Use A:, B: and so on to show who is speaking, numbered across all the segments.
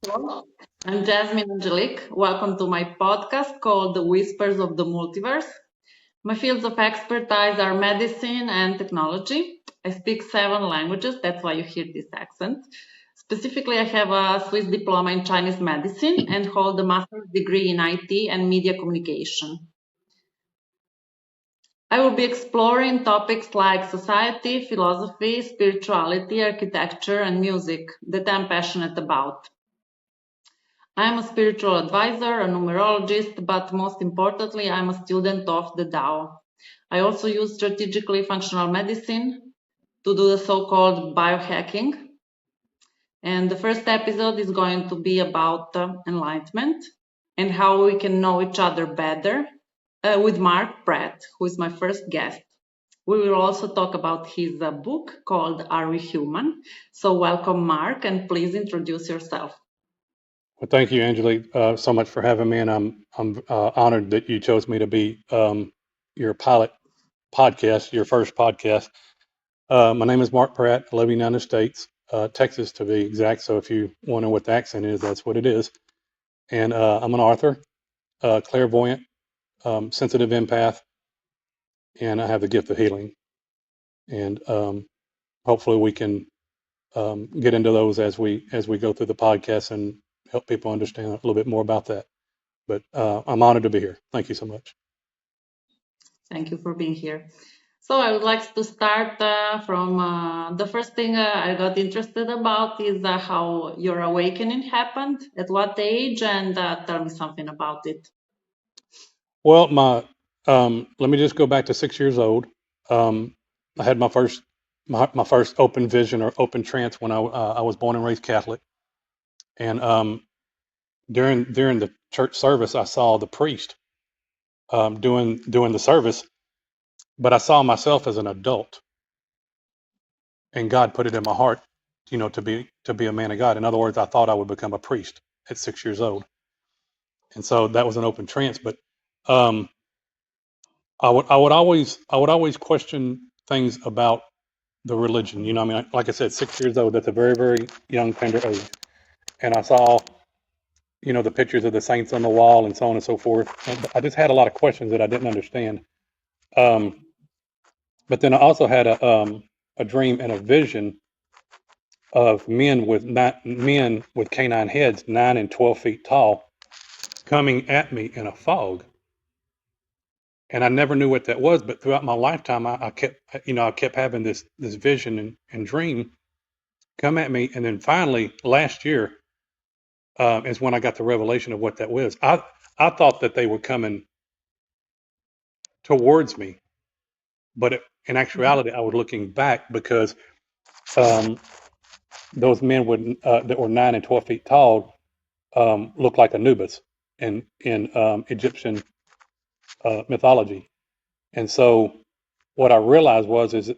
A: Hello, I'm Jasmine Angelique. Welcome to my podcast called The Whispers of the Multiverse. My fields of expertise are medicine and technology. I speak 7 languages, that's why you hear this accent. Specifically, I have a Swiss diploma in Chinese medicine and hold a master's degree in IT and media communication. I will be exploring topics like society, philosophy, spirituality, architecture, and music that I'm passionate about. I'm a spiritual advisor, a numerologist, but most importantly, I'm a student of the Tao. I also use strategically functional medicine to do the so-called biohacking. And the first episode is going to be about enlightenment and how we can know each other better with Mark Pratt, who is my first guest. We will also talk about his book called Are We Human? So welcome, Mark, and please introduce yourself.
B: Well, thank you, Angelique, so much for having me, and I'm honored that you chose me to be your pilot podcast, your first podcast. My name is Mark Pratt. I live in the United States, Texas to be exact. So if you wonder what the accent is, that's what it is. And I'm an author, clairvoyant, sensitive empath, and I have the gift of healing. And hopefully, we can get into those as we go through the podcast and help people understand a little bit more about that. But I'm honored to be here. Thank you so much.
A: Thank you for being here. So I would like to start from the first thing I got interested about is how your awakening happened, at what age, and tell me something about it.
B: Well, let me just go back to 6 years old. I had my first open vision or open trance when I was born and raised Catholic, and during the church service, I saw the priest doing the service, but I saw myself as an adult, and God put it in my heart, to be a man of God. In other words, I thought I would become a priest at 6 years old, and so that was an open trance. But um, I would always question things about the religion. I mean, like I said, 6 years old. That's a very very young tender age, and I saw the pictures of the saints on the wall and so on and so forth. And I just had a lot of questions that I didn't understand. Um, but then I also had a dream and a vision of men with canine heads, 9 and 12 feet tall, coming at me in a fog. And I never knew what that was, but throughout my lifetime, I kept having this vision and dream come at me, and then finally last year is when I got the revelation of what that was. I thought that they were coming towards me, but in
A: Mhm.
B: actuality, I was looking back because um, those men that were 9 and 12 feet tall looked like Anubis in Egyptian mythology, and so what I realized is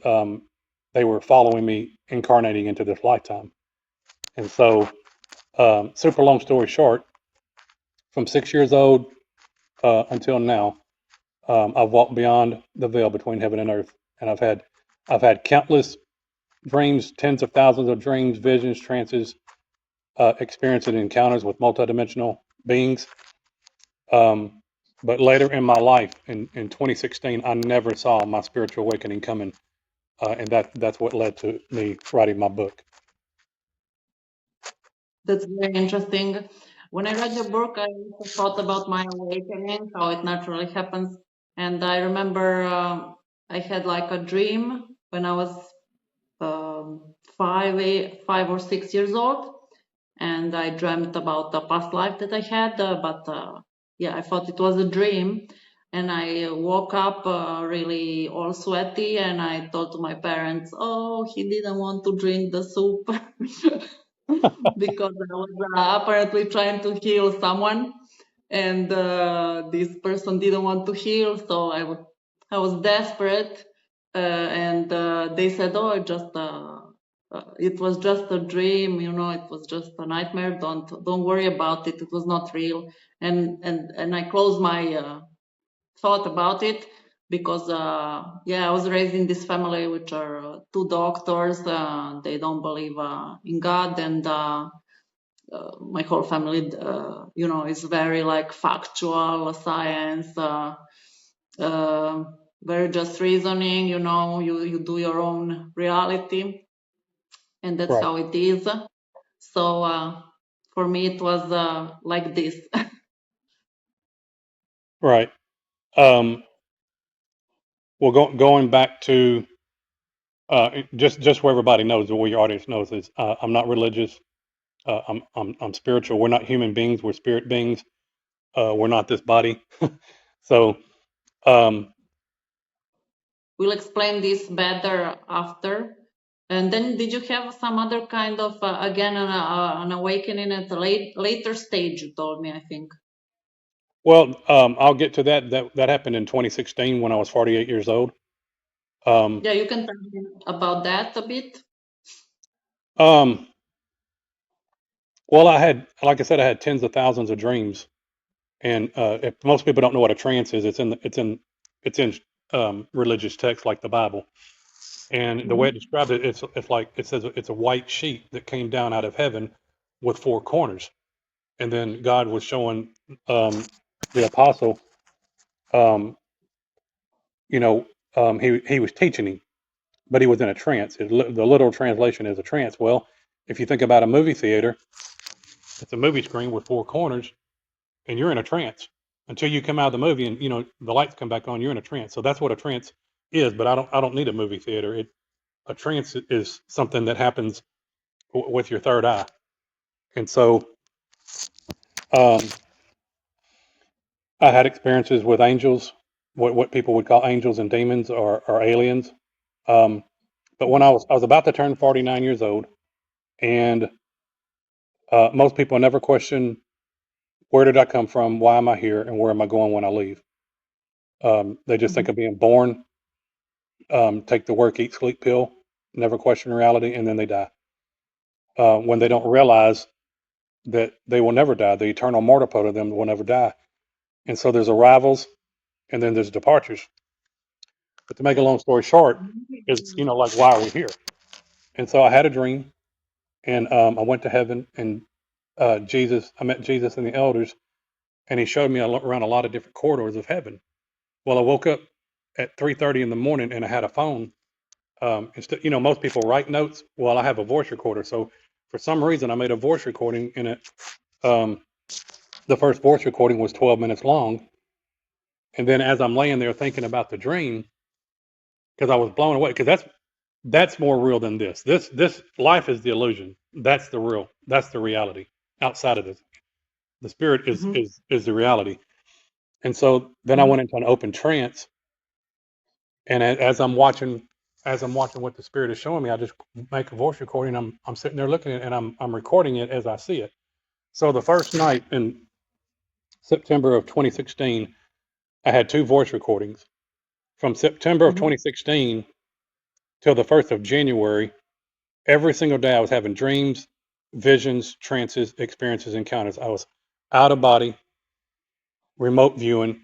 B: they were following me, incarnating into this lifetime. And so, super long story short, from 6 years old until now, I've walked beyond the veil between heaven and earth, and I've had countless dreams, tens of thousands of dreams, visions, trances, experiences, and encounters with multidimensional beings. Um, but later in my life, in 2016, I never saw my spiritual awakening coming, and that's what led to me writing my book.
A: That's very interesting. When I read your book, I also thought about my awakening, how it naturally happens. And I remember I had like a dream when I was 5 or 6 years old, and I dreamt about the past life that I had. But yeah, I thought it was a dream, and I woke up really all sweaty, and I told to my parents, "Oh, he didn't want to drink the soup." Because I was apparently trying to heal someone, and this person didn't want to heal, so I was desperate, and they said, "Oh, it was just a dream, it was just a nightmare. Don't worry about it. It was not real." And I closed my thought about it because yeah, I was raised in this family which are two doctors. They don't believe in God, and my whole family, is very like factual science, very just reasoning. You do your own reality, and that's
B: Right.
A: how it is. So for me, it was like this.
B: Right. Um, well, going back to just where everybody knows, or where your audience knows, is I'm not religious. I'm spiritual. We're not human beings. We're spirit beings. We're not this body. So um,
A: We'll explain this better after. And then, did you have some other kind of again an awakening at a later stage? You told me, I think.
B: well, I'll get to that. That happened in 2016 when I was 48 years old. Um,
A: Yeah, you can tell me about that a bit.
B: um, well, like I said, I had tens of thousands of dreams, and if most people don't know what a trance is, it's in religious texts like the Bible. And the way it
A: Hmm.
B: describes it, it's like it says it's a white sheet that came down out of heaven with four corners. And then God was showing the apostle, um, you know, he was teaching him, but he was in a trance. The literal translation is a trance. Well, if you think about a movie theater, it's a movie screen with four corners, and you're in a trance until you come out of the movie, and the lights come back on. You're in a trance. So that's what a trance is. But I don't need a movie theater. A trance is something that happens with your third eye. And so um, I had experiences with angels, what people would call angels and demons, or aliens. Um, but when I was about to turn 49 years old, and most people never question, where did I come from, why am I here, and where am I going when I leave. They just think
A: Hmm.
B: of being born, take the work, eat, sleep pill, never question reality, and then they die. When they don't realize that they will never die, the eternal mortal of them will never die. And so there's arrivals, and then there's departures. But to make a long story short, is like, why are we here? And so I had a dream, and I went to heaven, and I met Jesus and the elders, and he showed me around a lot of different corridors of heaven. Well, I woke up at 3:30 in the morning, and I had a phone. Instead, most people write notes. Well, I have a voice recorder, so for some reason, I made a voice recording, and um, the first voice recording was 12 minutes long. And then as I'm laying there thinking about the dream, because I was blown away, because that's more real than this. This life is the illusion. That's the real. That's the reality. Outside of this, the spirit is
A: Hmm.
B: is is the reality. And so then I
A: Hmm.
B: went into an open trance, and as I'm watching what the spirit is showing me, I just make a voice recording. I'm sitting there looking at it, and I'm recording it as I see it. So the first night in September of 2016, I had two voice recordings. From September of
A: Hmm.
B: 2016 till the 1st of January, every single day I was having dreams, visions, trances, experiences, encounters. I was out of body, remote viewing,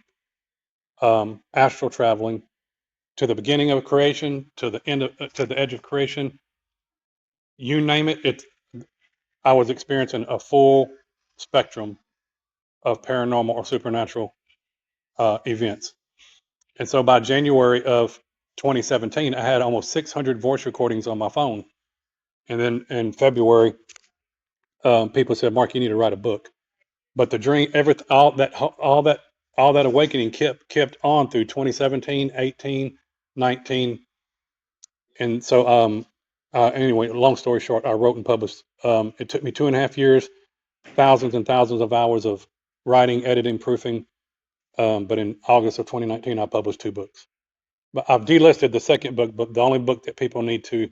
B: astral traveling to the beginning of creation, to the to the edge of creation. You name it. I was experiencing a full spectrum of paranormal or supernatural events. And so by January of 2017, I had almost 600 voice recordings on my phone. And then in February, people said, "Mark, you need to write a book." But the dream, all that awakening kept on through 2017, 18, 19, and so anyway, long story short, I wrote and published. It took me 2.5 years, thousands and thousands of hours of writing, editing, proofing. But in August of 2019, I published two books. But I've delisted the second book. But the only book that people need to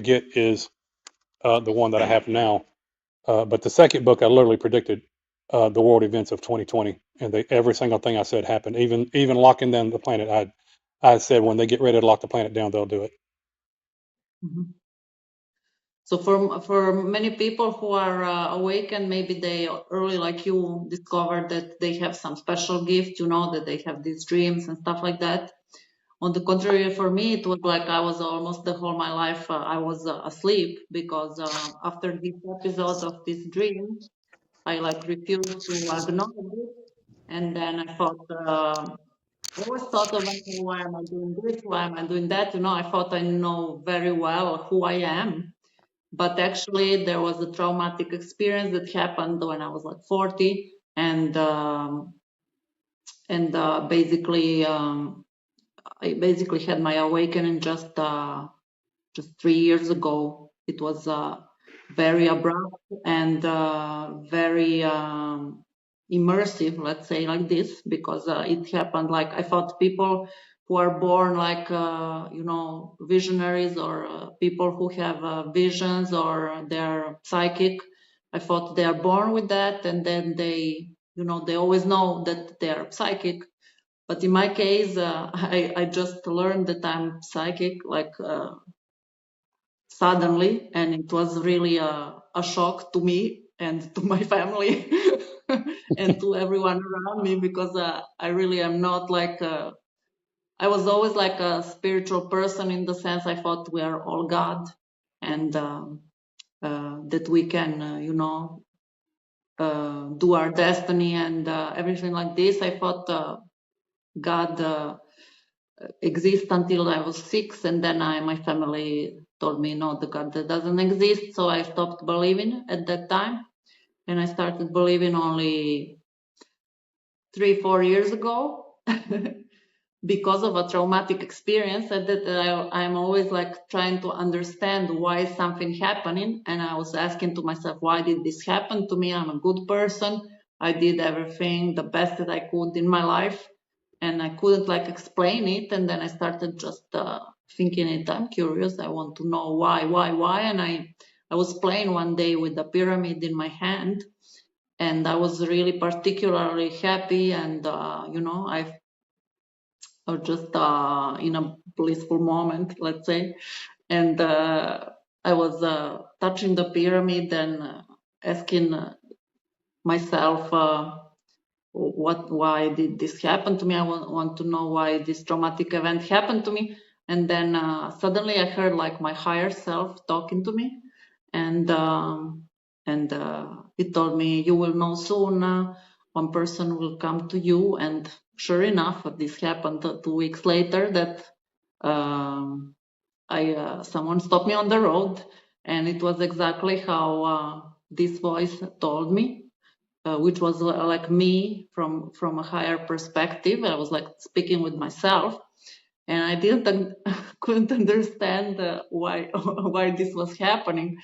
B: get is the one that I have now. But the second book, I literally predicted the world events of 2020, and every single thing I said happened. Even locking down the planet, I said when they get ready to lock the planet down, they'll do it.
A: Hmm. So for many people who are awakened, maybe they early like you discovered that they have some special gift, that they have these dreams and stuff like that. On the contrary, for me, it was like I was almost the whole my life I was asleep, because after this episode of this dream, I like refused to acknowledge it, and then I thought, I always thought of like, why am I doing this? Why am I doing that? I thought I know very well who I am, but actually there was a traumatic experience that happened when I was like 40, and basically. I basically had my awakening just 3 years ago. It was very abrupt and very immersive, let's say like this, because it happened like I thought people who are born like visionaries, or people who have visions, or they're psychic. I thought they are born with that, and then they always know that they are psychic. But in my case, I just learned that I'm psychic, like suddenly, and it was really a shock to me and to my family and to everyone around me, because I really am not like, I was always like a spiritual person, in the sense I thought we are all God, and that we can, do our destiny and everything like this. I thought God exist until I was 6, and then my family told me no, the God that doesn't exist. So I stopped believing at that time, and I started believing only 3-4 years ago because of a traumatic experience. And that I'm always like trying to understand why is something happening, and I was asking to myself, why did this happen to me? I'm a good person. I did everything the best that I could in my life, and I couldn't like explain it. And then I started just thinking it. I'm curious. I want to know why, and I was playing one day with the pyramid in my hand, and I was really particularly happy, and I was just in a blissful moment, let's say. And I was touching the pyramid and asking myself, why did this happen to me? I want to know why this traumatic event happened to me. And then suddenly I heard like my higher self talking to me, and it told me, you will know soon. One person will come to you. And sure enough, this happened 2 weeks later, that um, I someone stopped me on the road, and it was exactly how this voice told me, which was like me from a higher perspective. I was like speaking with myself, and I didn't couldn't understand why why this was happening.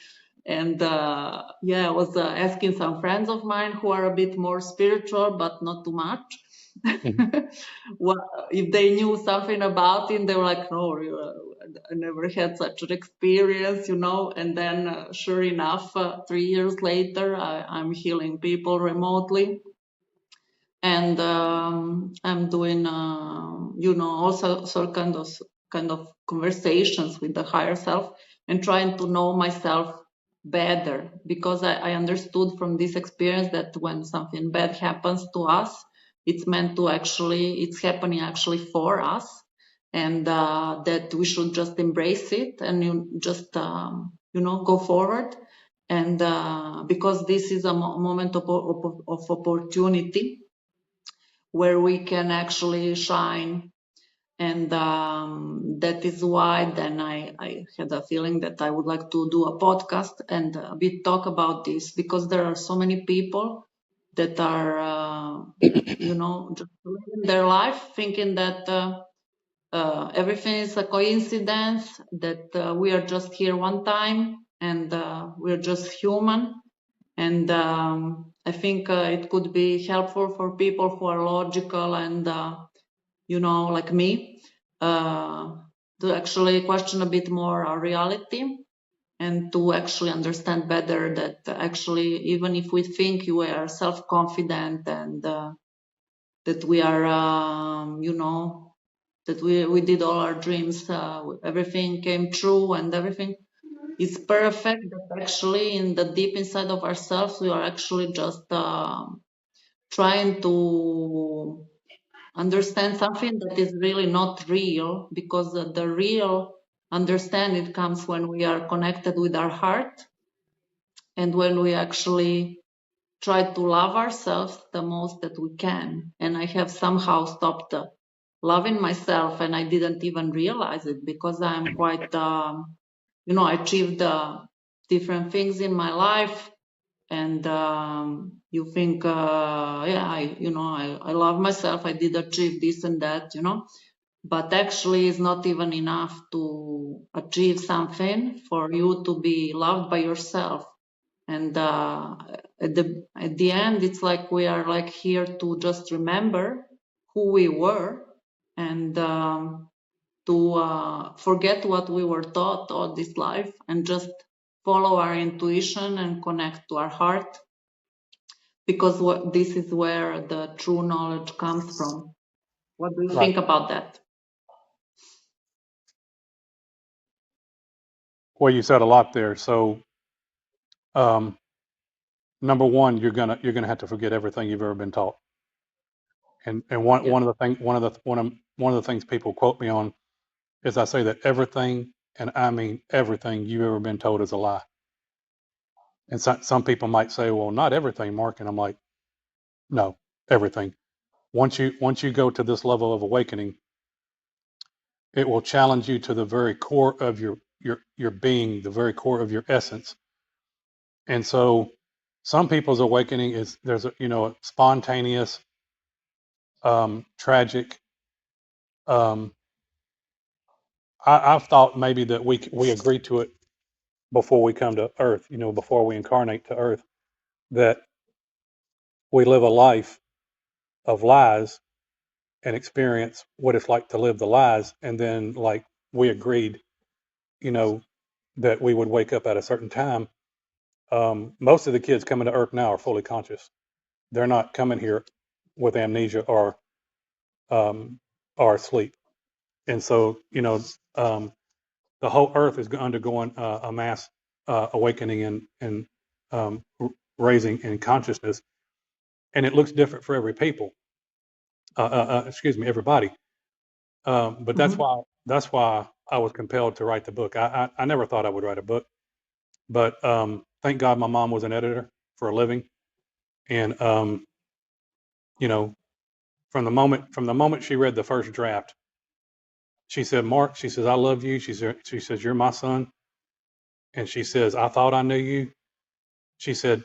A: And I was asking some friends of mine who are a bit more spiritual, but not too much.
B: Mhm.
A: What if they knew something about it? They were like, no, I never had such an experience, And then, sure enough, 3 years later, I'm healing people remotely, and I'm doing, also kind of conversations with the higher self, and trying to know myself better, because I understood from this experience that when something bad happens to us, it's happening actually for us, and that we should just embrace it, and just go forward, and because this is a moment of opportunity, where we can actually shine. And that is why then I had a feeling that I would like to do a podcast and a bit talk about this, because there are so many people that are, just living their life thinking that everything is a coincidence, that we are just here one time, and we're just human. And I think it could be helpful for people who are logical and, like me, uh, to actually question a bit more our reality, and to actually understand better that actually, even if we think we are self-confident, and that we are, that we did all our dreams, everything came true, and everything is perfect, that actually in the deep inside of ourselves, we are actually just trying to understand something that is really not real, because the real understanding comes when we are connected with our heart and when we actually try to love ourselves the most that we can. And I have somehow stopped loving myself, and I didn't even realize it, because I'm quite, I achieved different things in my life. And you think, yeah, I love myself. I did achieve this and that, but actually it's not even enough to achieve something for you to be loved by yourself. And at the end, it's like we are like here to just remember who we were, and to forget what we were taught all this life, and just follow our intuition and connect to our heart, because this is where the true knowledge comes from. What do you
B: Right.
A: think about that?
B: Well, you said a lot there. So, um, number one, you're gonna have to forget everything you've ever been taught. And one
A: Yeah.
B: one of the thing one of the things people quote me on is I say that everything, and I mean everything you've ever been told is a lie. And some people might say, well, not everything, Mark. And I'm like, no, everything. Once you go to this level of awakening, it will challenge you to the very core of your being, the very core of your essence. And so some people's awakening is there's a spontaneous, tragic. Um, I've thought maybe that we agree to it before we come to Earth. Before we incarnate to Earth, that we live a life of lies and experience what it's like to live the lies, and then like we agreed, you know, that we would wake up at a certain time. Most of the kids coming to Earth now are fully conscious. They're not coming here with amnesia um, or asleep. And so, the whole Earth is undergoing a mass awakening and raising in consciousness, and it looks different for every people. Excuse me, everybody. But that's
A: Mhm.
B: why I was compelled to write the book. I never thought I would write a book, but thank God my mom was an editor for a living, and you know, from the moment she read the first draft, she said, "Mark," she says, "I love you." She says, "You're my son," and she says, "I thought I knew you." She said,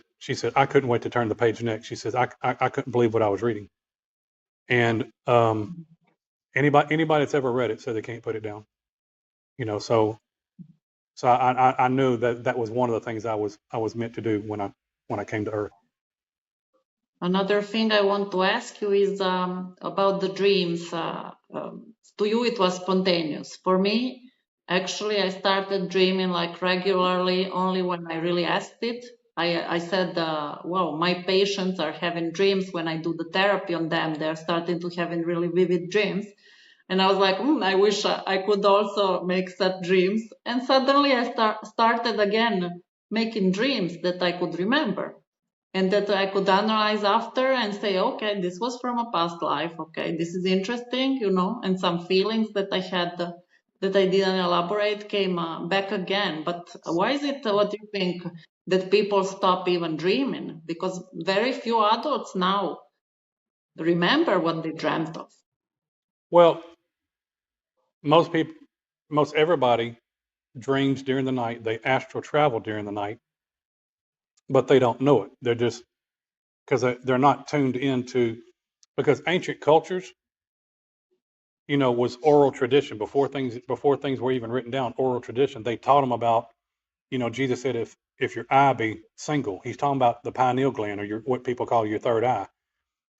B: "I couldn't wait to turn the page next." She says, "I couldn't believe what I was reading," and anybody that's ever read it said they can't put it down. So I knew that was one of the things I was meant to do when I came to Earth.
A: Another thing I want to ask you is about the dreams. To you, it was spontaneous. For me, actually, I started dreaming like regularly only when I really asked it. I said, well, my patients are having dreams when I do the therapy on them. They're starting to having really vivid dreams. And I was like, I wish I could also make such dreams. And suddenly I started again making dreams that I could remember, and that I could analyze after and say, okay, this was from a past life. Okay, this is interesting, and some feelings that I had that I didn't elaborate came back again. But why is it, what do you think, that people stop even dreaming? Because very few adults now remember what they dreamt of.
B: Well, most people, most everybody dreams during the night. They astral travel during the night, but they don't know it. They're just because they're not tuned into, because ancient cultures, was oral tradition before things were even written down. Oral tradition. They taught them about. Jesus said, if your eye be single, he's talking about the pineal gland, or what people call your third eye.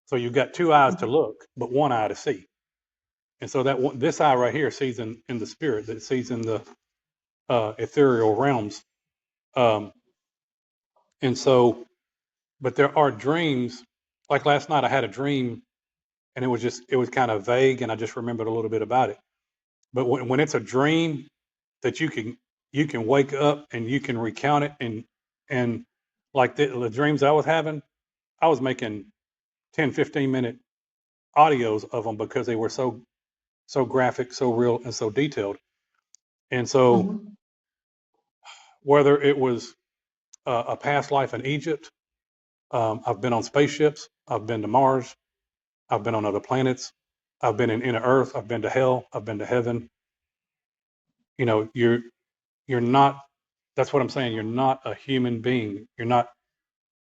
B: So you've got two eyes to look, but one eye to see. And so this eye right here sees in the spirit, that sees in the ethereal realms. Um, and so, but there are dreams. Like last night, I had a dream, and it was kind of vague, and I just remembered a little bit about it. But when it's a dream that you can wake up and you can recount it, and like the dreams I was having, I was making 10, 15 minute audios of them because they were so graphic, so real, and so detailed. And so
A: Mm-hmm.
B: whether it was a past life in Egypt, I've been on spaceships, I've been to Mars, I've been on other planets, I've been in inner Earth, I've been to hell, I've been to heaven. You know, you're not. That's what I'm saying. You're not a human being. You're not.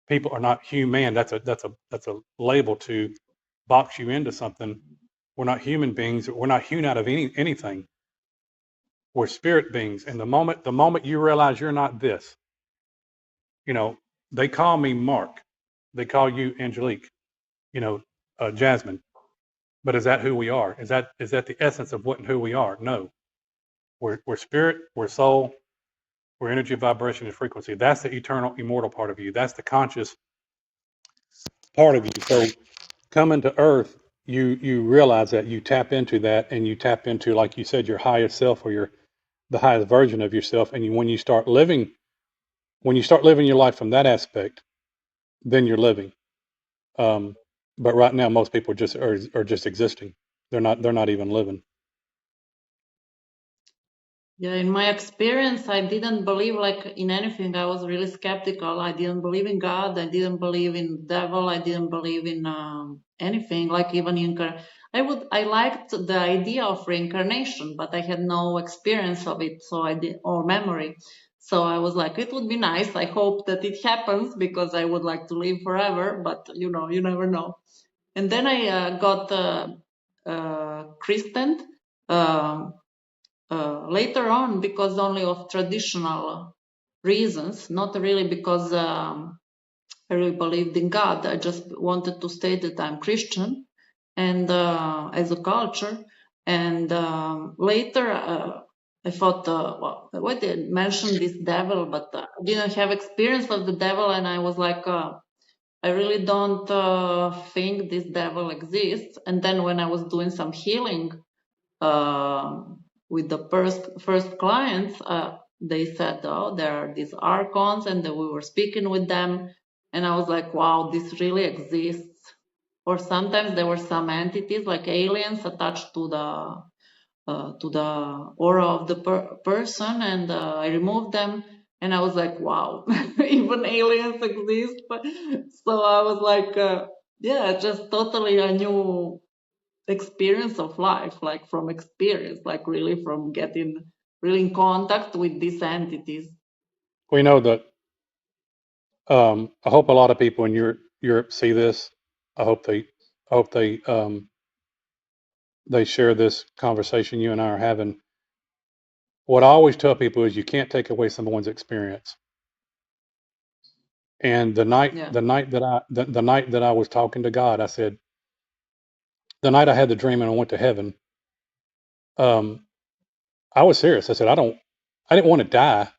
B: People are not human. That's a label to box you into something. We're not human beings. We're not hewn out of anything. We're spirit beings. And the moment you realize you're not this, you know, they call me Mark. They call you Angelique. You know, Jasmine. But is that who we are? Is that the essence of what and who we are? No. We're spirit. We're soul. We're energy, vibration, and frequency. That's the eternal, immortal part of you. That's the conscious part of you. So coming to Earth, you realize that you tap into that, and you tap into, like you said, your highest self, or the highest version of yourself. And when you start living your life from that aspect, then you're living. Um, but right now, most people just are just existing. They're not even living.
A: Yeah, in my experience, I didn't believe like in anything. I was really skeptical. I didn't believe in God. I didn't believe in devil. I didn't believe in anything. Like even I liked the idea of reincarnation, but I had no experience of it, so I did or memory. So I was like, it would be nice. I hope that it happens because I would like to live forever. But you never know. And then I got christened. Um later on because only of traditional reasons, not really because I really believed in God. I just wanted to state that I'm Christian and as a culture. And later I thought, well, why did I mention this devil? But I didn't have experience of the devil, and I was like, I really don't think this devil exists. And then when I was doing some healing uh, with the first clients, they said, "Oh, there are these archons," and then we were speaking with them, and I was like, "Wow, this really exists." Or sometimes there were some entities like aliens attached to the aura of the person, and I removed them. And I was like, "Wow, even aliens exist." So I was like, "Yeah, just totally a new experience of life, like from experience, like really from getting really in contact with these entities."
B: We know that. I hope a lot of people in Europe see this. I hope they share this conversation you and I are having. What I always tell people is you can't take away someone's experience. And
A: Yeah.
B: the night that I was talking to God, I said, the night I had the dream and I went to heaven, um, I was serious. I said, I didn't want to die.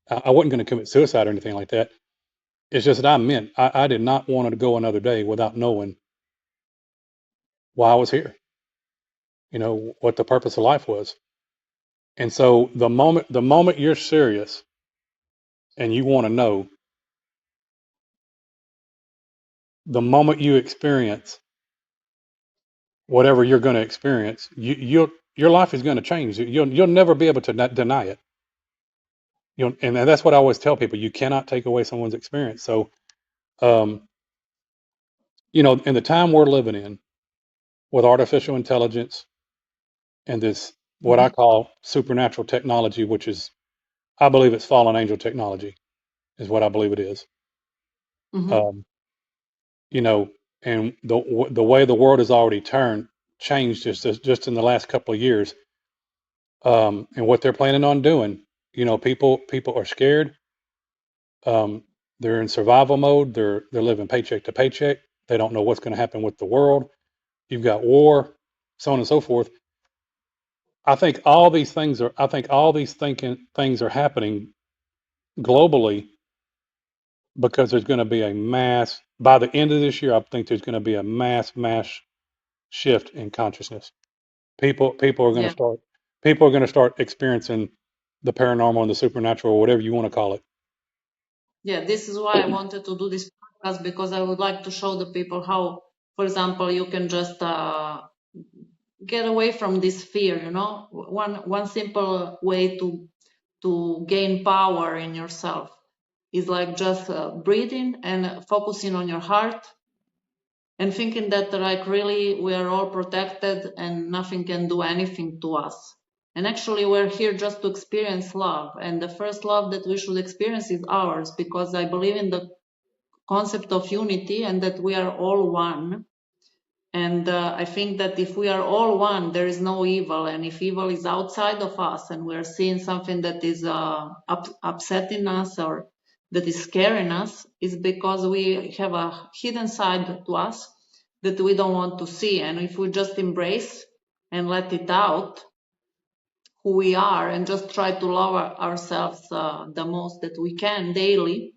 B: I wasn't going to commit suicide or anything like that. It's just that I did not want to go another day without knowing why I was here. You know what the purpose of life was. And so the moment you're serious and you want to know, the moment you experience whatever you're going to experience, your life is going to change. You'll never be able to deny it. And that's what I always tell people. You cannot take away someone's experience. So, um, in the time we're living in with artificial intelligence and this, what I
A: Hmm.
B: call supernatural technology, which is, I believe it's fallen angel technology is what I believe it is.
A: Hmm.
B: Um, you know, and the way the world has already changed just in the last couple of years, and what they're planning on doing. People are scared. Um, they're in survival mode. They're living paycheck to paycheck. They don't know what's going to happen with the world. You've got war, so on and so forth. I think all these thinking things are happening globally because there's going to be a mass by the end of this year. I think there's going to be a mass shift in consciousness. People are going to
A: Yeah.
B: start experiencing the paranormal and the supernatural, or whatever you want to call it.
A: Yeah, this is why I wanted to do this podcast, because I would like to show the people how for example, you can just get away from this fear. You know, one simple way to gain power in yourself is like just breathing and focusing on your heart and thinking that like really we are all protected and nothing can do anything to us. And actually we're here just to experience love, and the first love that we should experience is ours, because I believe in the concept of unity and that we are all one. And I think that if we are all one, there is no evil. And if evil is outside of us and we're seeing something that is upsetting us or that is scaring us, is because we have a hidden side to us that we don't want to see. And if we just embrace and let it out, who we are, and just try to love ourselves the most that we can daily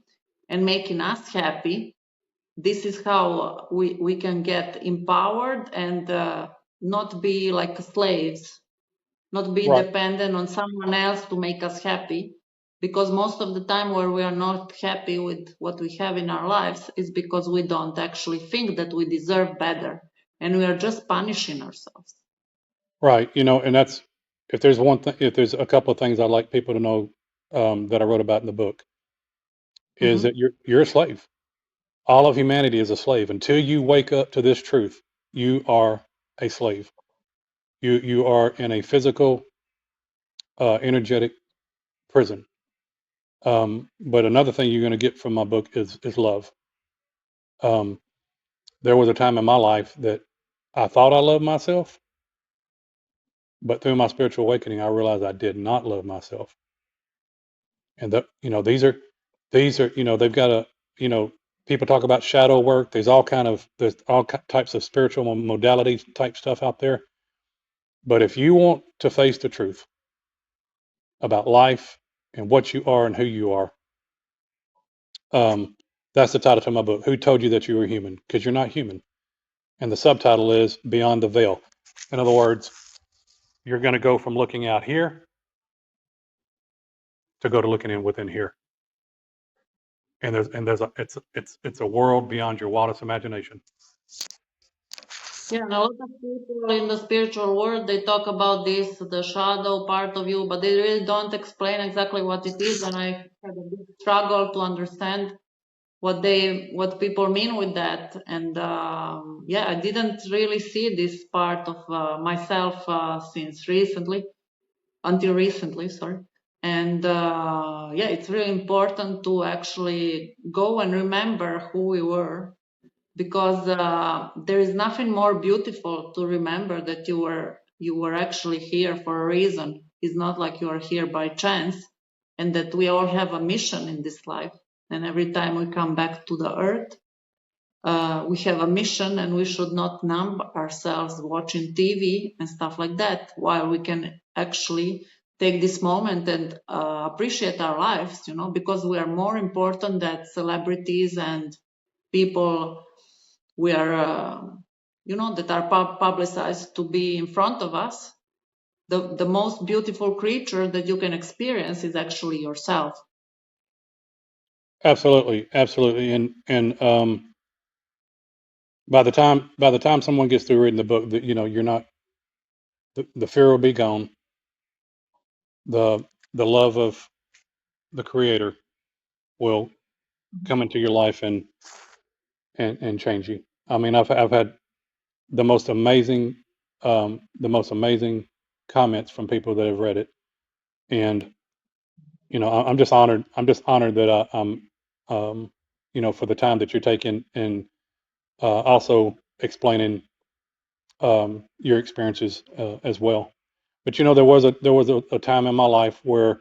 A: and making us happy, this is how we can get empowered and not be like slaves, not be
B: Right.
A: dependent on someone else to make us happy. Because most of the time where we are not happy with what we have in our lives is because we don't actually think that we deserve better, and we are just punishing ourselves.
B: Right. You know, and that's if there's one thing, if there's a couple of things I'd like people to know that I wrote about in the book is that
A: Hmm.
B: you're a slave. All of humanity is a slave until you wake up to this truth. You are a slave. You are in a physical, energetic prison. But another thing you're going to get from my book is love. Um, there was a time in my life that I thought I loved myself, but through my spiritual awakening, I realized I did not love myself. And that, these are, they've got a, you know, people talk about shadow work. There's all types of spiritual modalities type stuff out there. But if you want to face the truth about life and what you are and who you are, um, that's the title to my book. Who told you that you were human? Because you're not human. And the subtitle is Beyond the Veil. In other words, you're going to go from looking out here to go to looking in within here. And there's it's a world beyond your wildest imagination.
A: Yeah, and a lot of people in the spiritual world, they talk about this, the shadow part of you, but they really don't explain exactly what it is. And I had a big struggle to understand what people mean with that. And yeah, I didn't really see this part of myself since recently, until recently, sorry. And yeah, it's really important to actually go and remember who we were, because there is nothing more beautiful to remember that you were actually here for a reason. It's not like you are here by chance, and that we all have a mission in this life. And every time we come back to the earth, we have a mission, and we should not numb ourselves watching TV and stuff like that, while we can actually take this moment and appreciate our lives, because we are more important than celebrities and people we are, that are publicized to be in front of us. The most beautiful creature that you can experience is actually yourself.
B: Absolutely, absolutely. And by the time someone gets through reading the book, that you're not the fear will be gone. The love of the Creator will come into your life and change you. I mean, I've had the most amazing comments from people that have read it, and I'm just honored. I'm just honored that I'm for the time that you're taking and also explaining your experiences as well. But there was a time in my life where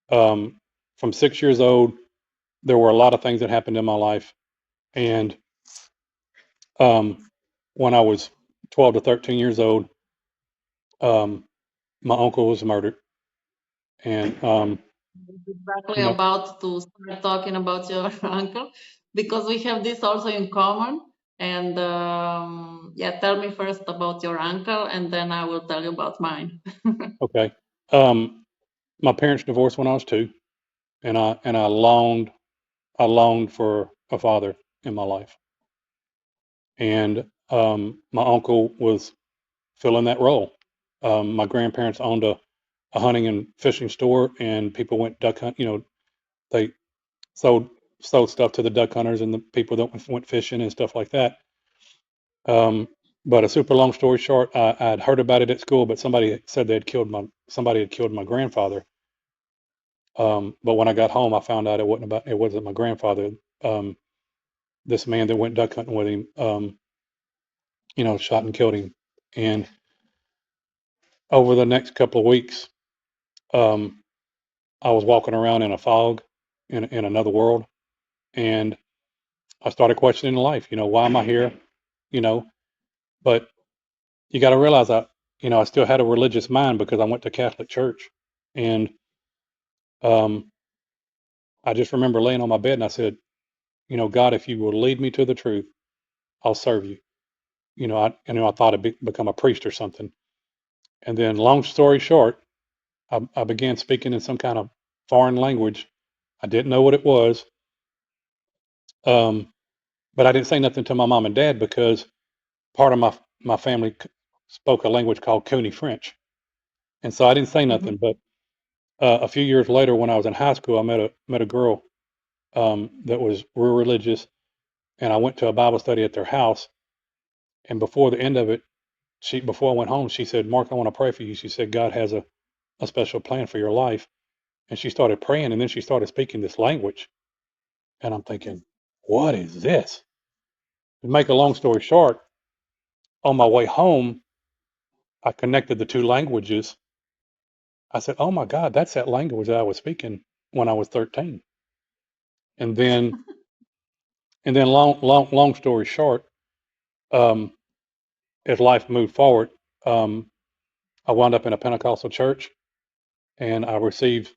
B: from 6 years old there were a lot of things that happened in my life, and um, when I was 12 to 13 years old, um, my uncle was murdered, and
A: Exactly
B: you know,
A: about to start talking about your uncle, because we have this also in common. And yeah, tell me first about your uncle, and then I will tell you about mine.
B: okay, um, my parents divorced when I was 2, and I longed for a father in my life, and My uncle was filling that role. My grandparents owned a hunting and fishing store, and people went duck hunt. They sold stuff to the duck hunters and the people that went fishing and stuff like that. But a super long story short, I'd heard about it at school, but somebody said somebody had killed my grandfather. But when I got home, I found out it wasn't my grandfather. Um, this man that went duck hunting with him, shot and killed him. And over the next couple of weeks, um, I was walking around in a fog in another world, and I started questioning life. Why am I here? You know, but you got to realize I still had a religious mind because I went to Catholic church, and um, I just remember laying on my bed and I said, God, if you will lead me to the truth, I'll serve you. I thought I'd become a priest or something. And then, long story short, I began speaking in some kind of foreign language. I didn't know what it was, um, but I didn't say nothing to my mom and dad because part of my family spoke a language called Coney French, and so I didn't say
A: Hmm.
B: nothing. But a few years later, when I was in high school, I met a girl that was real religious, and I went to a Bible study at their house. And before the end of it, before I went home, she said, "Mark, I want to pray for you." She said, "God has a special plan for your life." And she started praying, and then she started speaking this language. And I'm thinking, what is this? To make a long story short, on my way home, I connected the two languages. I said, "Oh my God, that's that language that I was speaking when I was 13." And then, long story short, um, as life moved forward, um, I wound up in a Pentecostal church, and I received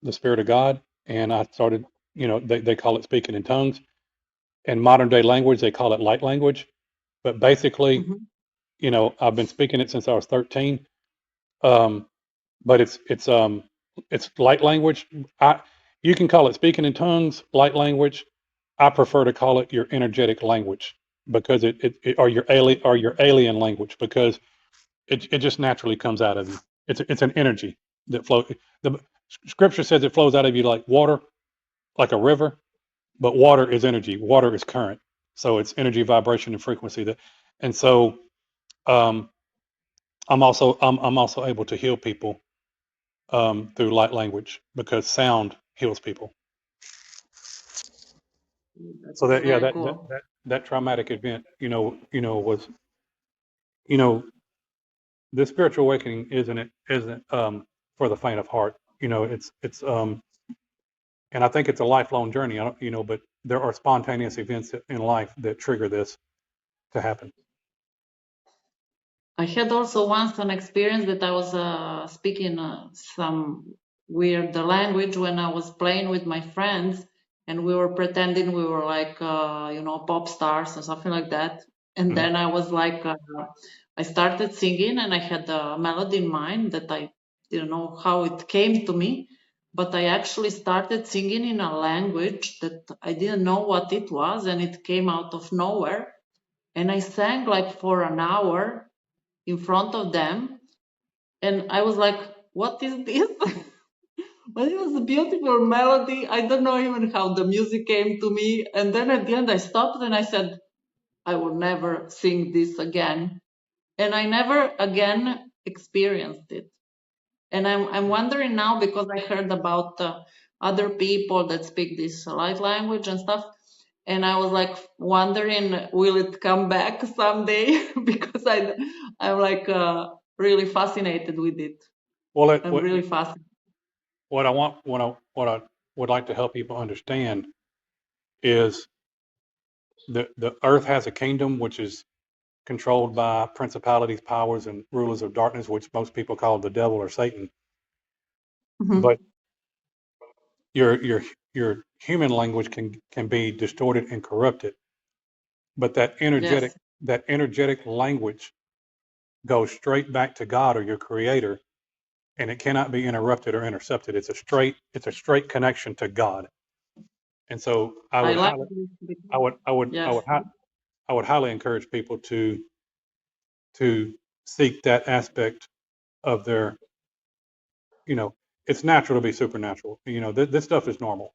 B: the Spirit of God, and I started. They call it speaking in tongues. In modern day language, they call it light language. But basically,
A: Hmm.
B: I've been speaking it since I was 13. Um, but it's light language. I You can call it speaking in tongues, light language. I prefer to call it your energetic language because or your alien language because it just naturally comes out of you. It's an energy that flows. The scripture says it flows out of you like water, like a river. But water is energy. Water is current. So it's energy, vibration, and frequency. And so um, I'm also able to heal people through light language because sound heals people.
A: That's
B: So that yeah
A: very
B: that that
A: cool.
B: that, that traumatic event was you know the spiritual awakening isn't for the faint of heart. It's and I think it's a lifelong journey. I don't, but there are spontaneous events in life that trigger this to happen.
A: I had also once an experience that I was speaking some weird language when I was playing with my friends, and we were pretending we were like, pop stars or something like that. And
B: Mhm.
A: then I was like, I started singing, and I had a melody in mind that I didn't know how it came to me, but I actually started singing in a language that I didn't know what it was, and it came out of nowhere. And I sang like for an hour in front of them, and I was like, what is this? But it was a beautiful melody. I don't know even how the music came to me. And then at the end I stopped and I said, I will never sing this again. And I never again experienced it. And I'm wondering now, because I heard about other people that speak this light language and stuff, and I was like wondering, will it come back someday? Because I'm like really fascinated with it.
B: Well,
A: I'm really fascinated.
B: what I would like to help people understand is the earth has a kingdom which is controlled by principalities, powers, and rulers of darkness, which most people call the devil or Satan.
A: Hmm.
B: But your human language can be distorted and corrupted. But
A: Yes,
B: that energetic language goes straight back to God or your creator, and it cannot be interrupted or intercepted. It's a straight connection to God. And so
A: I like this
B: I
A: because
B: would I would I
A: yes.
B: would hi- I would highly encourage people to seek that aspect of their, you know, it's natural to be supernatural. You know, this stuff is normal.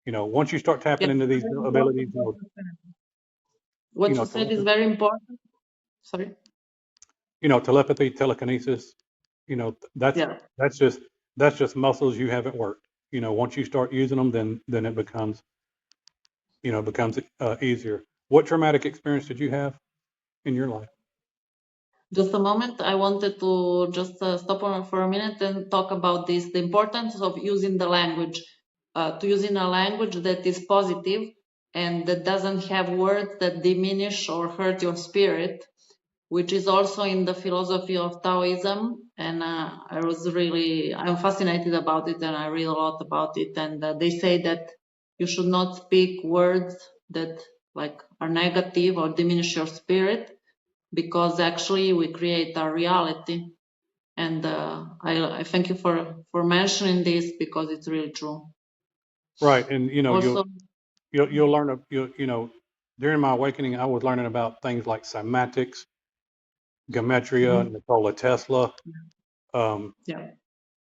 B: You know, once you start
A: Yeah,
B: tapping into these
A: very
B: abilities,
A: important what you said. What you said is
B: telepathy,
A: very important. Sorry.
B: telepathy, telekinesis, you know,
A: Yeah.
B: that's just that's just muscles you haven't worked. You know, once you start using them, then it becomes, easier. What traumatic experience did you have in your life?
A: Just a moment. I wanted to just stop on for a minute and talk about this, the importance of using the language, to using a language that is positive and that doesn't have words that diminish or hurt your spirit, which is also in the philosophy of Taoism. And I'm fascinated about it and I read a lot about it. And they say that you should not speak words that like are negative or diminish your spirit, because actually we create our reality. And I thank you for mentioning this because it's really true.
B: Right, and
A: Also,
B: you'll learn during my awakening, I was learning about things like cymatics, gematria,
A: mhm,
B: Nikola Tesla, um,
A: yeah,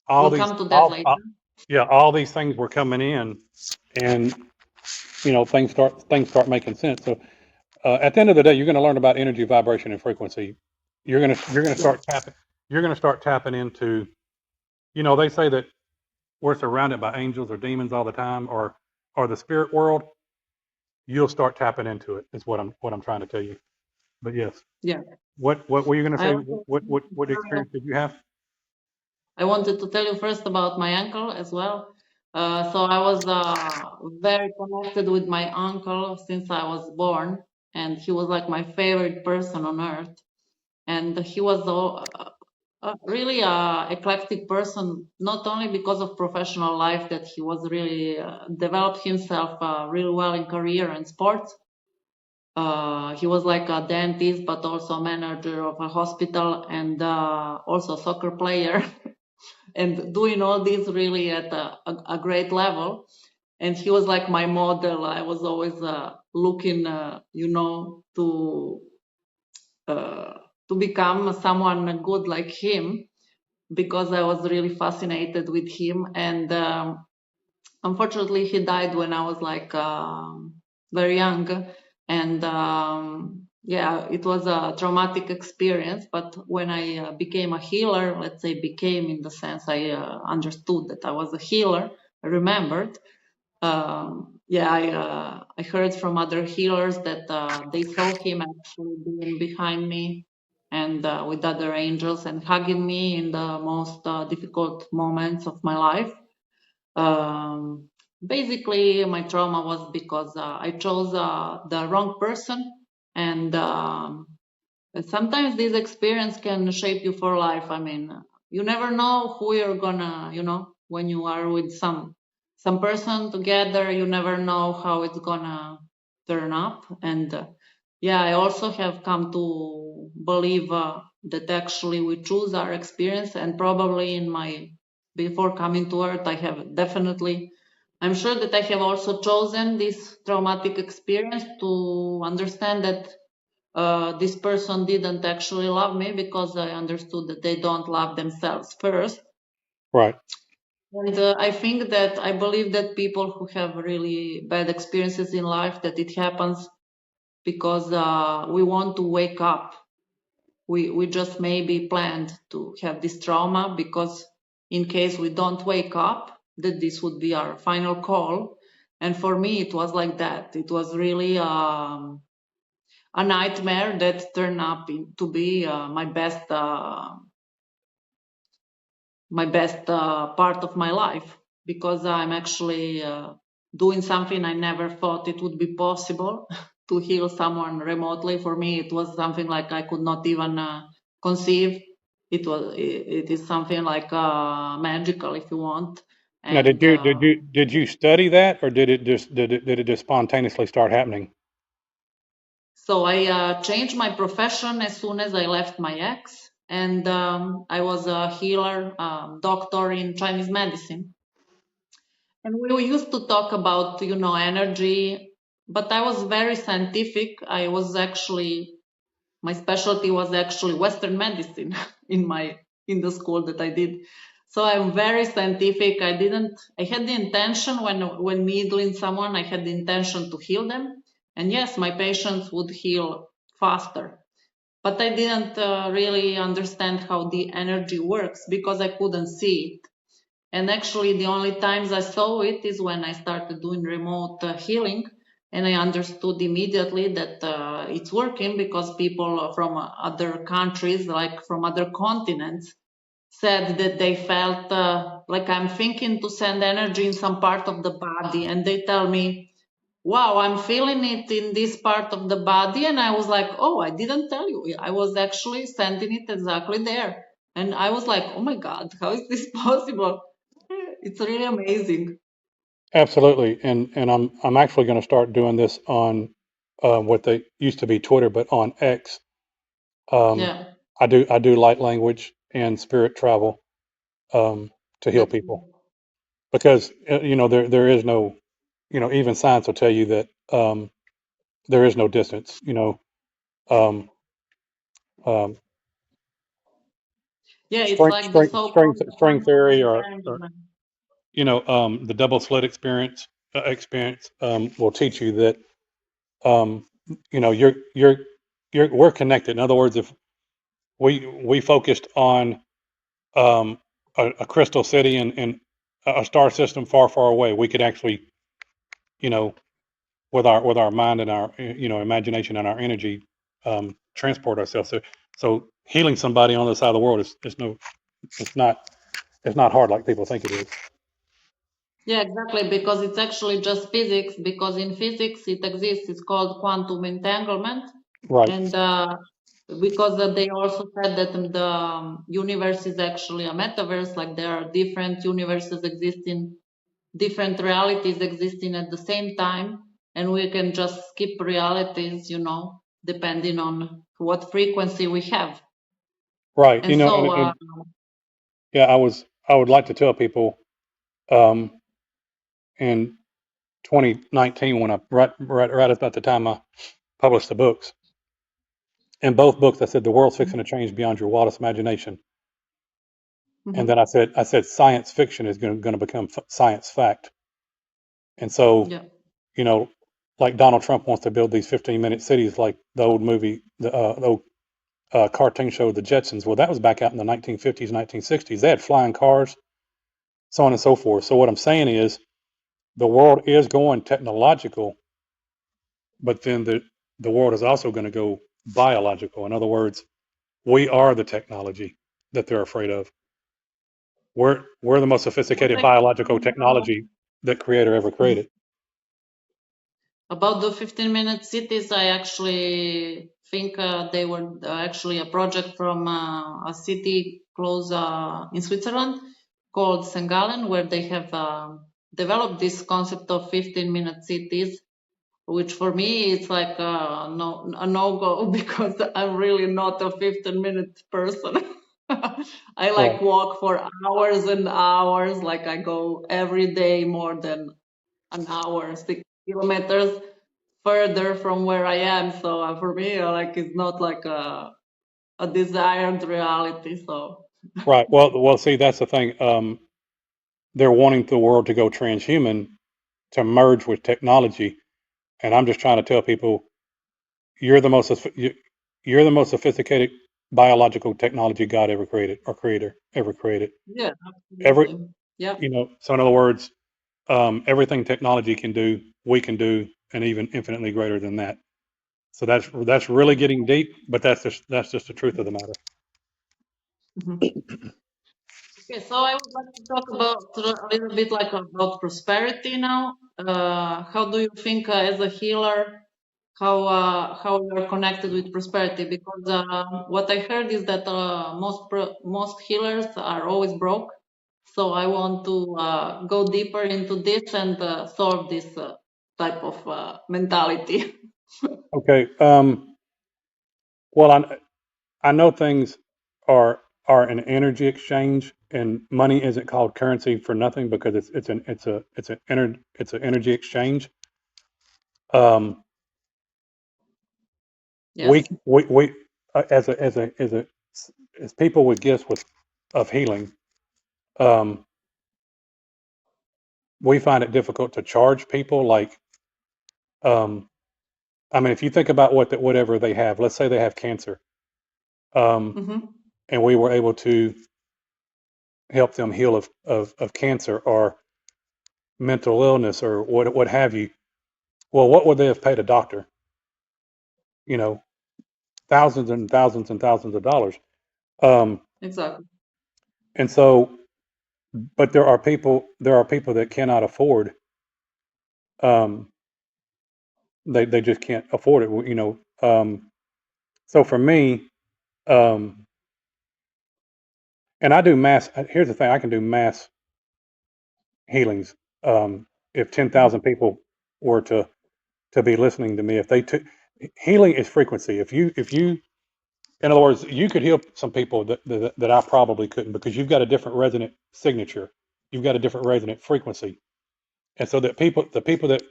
B: all
A: we'll
B: these
A: come to that later.
B: all these things were coming in, and things start making sense. So at the end of the day, you're going to learn about energy, vibration, and frequency. You're going to
A: Yeah,
B: start tapping. You're going to start tapping into. They say that we're surrounded by angels or demons all the time, or the spirit world. You'll start tapping into it. Is what I'm trying to tell you. But yes,
A: yeah.
B: what were you going to
A: I
B: say?
A: also
B: What experience did you have?
A: I wanted to tell you first about my uncle as well. So I was very connected with my uncle since I was born, and he was like my favorite person on earth. And he was really a eclectic person, not only because of professional life that he was really developed himself really well in career and sports. He was like a dentist, but also a manager of a hospital and also a soccer player. And doing all this really at a great level. And he was like my model. I was always looking, uh, to become someone good like him, because I was really fascinated with him. And unfortunately, he died when I was like very young. And yeah, it was a traumatic experience. But when I became a healer, let's say became in the sense I understood that I was a healer, I remembered. Yeah, I heard from other healers that they saw him actually being behind me and with other angels and hugging me in the most difficult moments of my life. um, Basically, my trauma was because I chose the wrong person, and sometimes this experience can shape you for life. I mean, you never know who you're gonna, when you are with some person together, you never know how it's gonna turn up. And yeah, I also have come to believe that actually we choose our experience, and probably in my before coming to Earth, I have definitely. I'm sure that I have also chosen this traumatic experience to understand that this person didn't actually love me, because I understood that they don't love themselves first.
B: Right.
A: And I think that I believe that people who have really bad experiences in life, that it happens because we want to wake up. We just maybe planned to have this trauma because in case we don't wake up, that this would be our final call. And for me, it was like that. It was really a nightmare that turned up to be my best part of my life, because I'm actually doing something I never thought it would be possible to heal someone remotely. For me, it was something like I could not even conceive. It is something like magical, if you want.
B: Now, did
A: And
B: you did you did you study that, or did it just spontaneously start happening?
A: so I changed my profession as soon as I left my ex, and I was a healer, doctor in Chinese medicine. And we used to talk about, energy. but I was very scientific. My specialty was actually Western medicine in the school that I did. So I'm very scientific. I had the intention when needling someone, I had the intention to heal them. And yes, my patients would heal faster. But I didn't really understand how the energy works because I couldn't see it. And actually, the only times I saw it is when I started doing remote healing, and I understood immediately that it's working because people from other countries, like from other continents, said that they felt like I'm thinking to send energy in some part of the body, and they tell me, wow, I'm feeling it in this part of the body. And I was like, oh, I didn't tell you. I was actually sending it exactly there. And I was like, oh my God, how is this possible? It's really amazing.
B: Absolutely, and I'm actually going to start doing this on what they used to be Twitter, but on X. Um,
A: Yeah,
B: I do light language and spirit travel to heal
A: that's
B: people because there is no, even science will tell you that there is no distance. Um, um,
A: yeah, it's
B: string
A: like the
B: string string
A: so-called
B: string
A: quantum
B: theory or
A: entanglement.
B: the double slit experience will teach you that um, we're connected. In other words, if we focused on a crystal city and a star system far, far away, we could actually, you know, with our mind and our imagination and our energy, transport ourselves. So healing somebody on the other side of the world is no, it's not it's not hard like people think it is.
A: Yeah, exactly, because it's actually just physics, because in physics it exists. It's called quantum entanglement.
B: Right,
A: And because they also said that the universe is actually a metaverse, like there are different universes existing, different realities existing at the same time, and we can just skip realities, depending on what frequency we have.
B: right.
A: And so,
B: And yeah, I would like to tell people um, in 2019 when I right about the time I published the books. In both books, I said the world's fixing to change beyond your wildest imagination, and then
A: mhm,
B: I said science fiction is going to become science fact. And so,
A: yeah,
B: you know, like Donald Trump wants to build these 15-minute cities, like the old movie, the old cartoon show, The Jetsons. Well, that was back out in the 1950s, 1960s. They had flying cars, so on and so forth. So what I'm saying is, the world is going technological, but then the world is also going to go biological. In other words, we are the technology that they're afraid of. We're the most
A: what
B: sophisticated
A: I can
B: biological
A: say about
B: technology that creator ever created.
A: About the 15-minute cities, I actually think they were actually a project from a city close in Switzerland called St. Gallen, where they have developed this concept of 15-minute cities, which for me is like a no-go because I'm really not a 15-minute person. I
B: Right,
A: like walk for hours and hours, like I go every day more than an hour, 6 kilometers further from where I am. So for me, like it's not like a desired reality. So
B: right. Well. See, that's the thing. They're wanting the world to go transhuman to merge with technology, and I'm just trying to tell people you're the most you're the most sophisticated biological technology God ever created or creator ever created.
A: yeah,
B: Every
A: absolutely. Yeah.
B: so in other words, everything technology can do, we can do, and even infinitely greater than that. So that's really getting deep, but that's just the truth of the matter.
A: Mhm. Okay, so I would like to talk about a little bit like about prosperity now. How do you think as a healer, how you are connected with prosperity? Because what I heard is that most healers are always broke. So I want to go deeper into this and solve this type of mentality.
B: Okay. Well, I know things are an energy exchange, and money isn't called currency for nothing because it's an energy exchange. Um,
A: Yes.
B: we as people with gifts of healing, um, we find it difficult to charge people. Like, um, I mean, if you think about whatever they have, let's say they have cancer, um,
A: Mm-hmm.
B: and we were able to help them heal of cancer or mental illness or what have you. Well, what would they have paid a doctor? You know, thousands and thousands and thousands of dollars. Um,
A: Exactly.
B: and so, but there are people that cannot afford. Um, they just can't afford it. So for me, um, and I do mass. Here's the thing: I can do mass healings. If 10,000 people were to be listening to me, if they took healing is frequency. If you in other words, you could heal some people that I probably couldn't because you've got a different resonant signature. You've got a different resonant frequency. And so the people that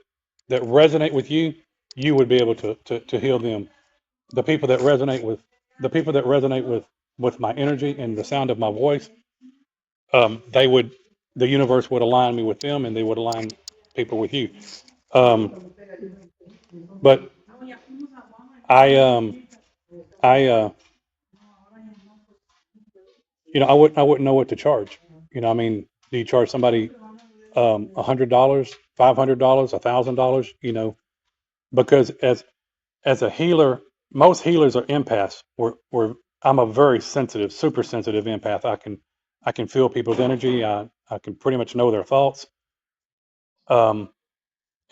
B: resonate with you, you would be able to heal them. The people that resonate with the people that resonate with my energy and the sound of my voice, they would the universe would align me with them, and they would align people with you. Um, but I I I wouldn't know what to charge. I mean, do you charge somebody $100, $500, $1,000? Because as a healer, most healers are empaths. I'm a very sensitive, super sensitive empath. I can feel people's energy. I can pretty much know their thoughts. Um,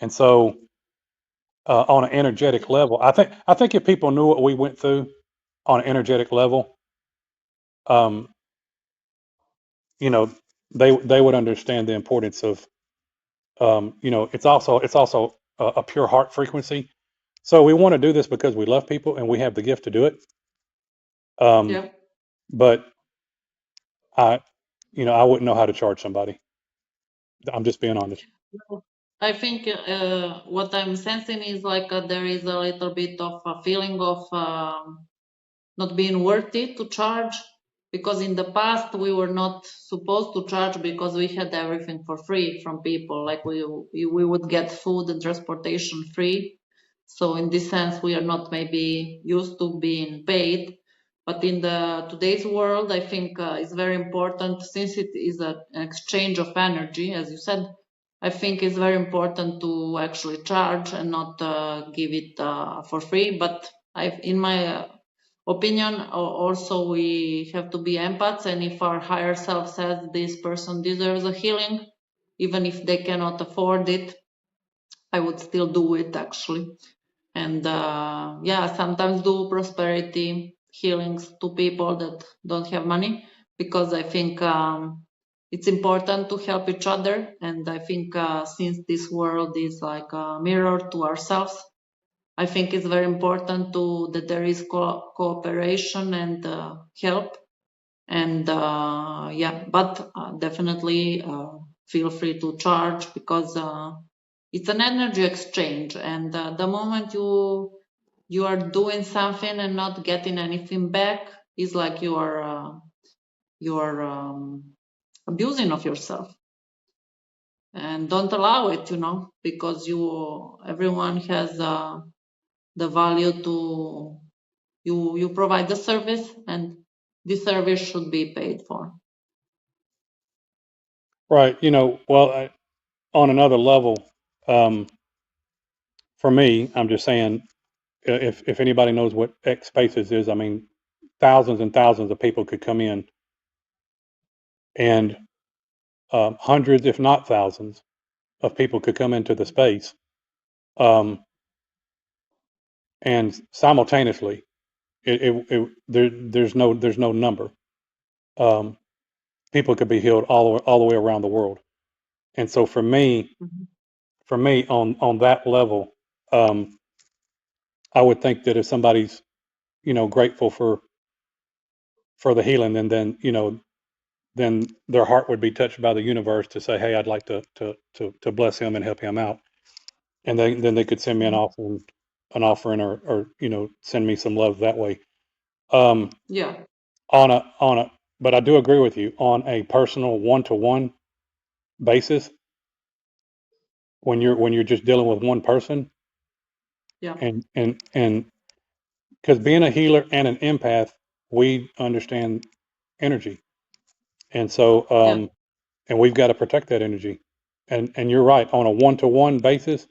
B: and so on an energetic level, I think if people knew what we went through on an energetic level, um, you know, they would understand the importance of it's also a pure heart frequency. So we want to do this because we love people and we have the gift to do it. Um,
A: Yeah.
B: but I, I wouldn't know how to charge somebody. I'm just being honest.
A: Well, I think what I'm sensing is like there is a little bit of a feeling of not being worthy to charge, because in the past we were not supposed to charge because we had everything for free from people, like we would get food and transportation free. So in this sense we are not maybe used to being paid. But in the today's world, I think it's very important, since it is an exchange of energy, as you said. I think it's very important to actually charge and not give it for free. But in my opinion, also we have to be empaths, and if our higher self says this person deserves a healing, even if they cannot afford it, I would still do it actually. And yeah, sometimes do prosperity healings to people that don't have money, because I think it's important to help each other. And I think since this world is like a mirror to ourselves, I think it's very important that there is cooperation and help. And yeah, but definitely feel free to charge, because it's an energy exchange. And the moment you are doing something and not getting anything back, is like you are abusing of yourself. And don't allow it, because everyone has the value to you provide the service, and this service should be paid for.
B: Right. Well, on another level, um, for me, I'm just saying, if anybody knows what X Spaces is, I mean, thousands and thousands of people could come in, and hundreds, if not thousands, of people could come into the space, um, and simultaneously, there's no number. Um, People could be healed all the way around the world. And so
A: Mhm.
B: for me on that level, um, I would think that if somebody's grateful for the healing, then their heart would be touched by the universe to say, hey, I'd like to bless him and help him out. and then they could send me an offering, or send me some love that way. Um,
A: Yeah,
B: on a, but I do agree with you on a personal one-to-one basis when you're just dealing with one person,
A: yeah,
B: and because being a healer and an empath, we understand energy, and so
A: yeah.
B: and we've got to protect that energy. And you're right, on a one-to-one basis,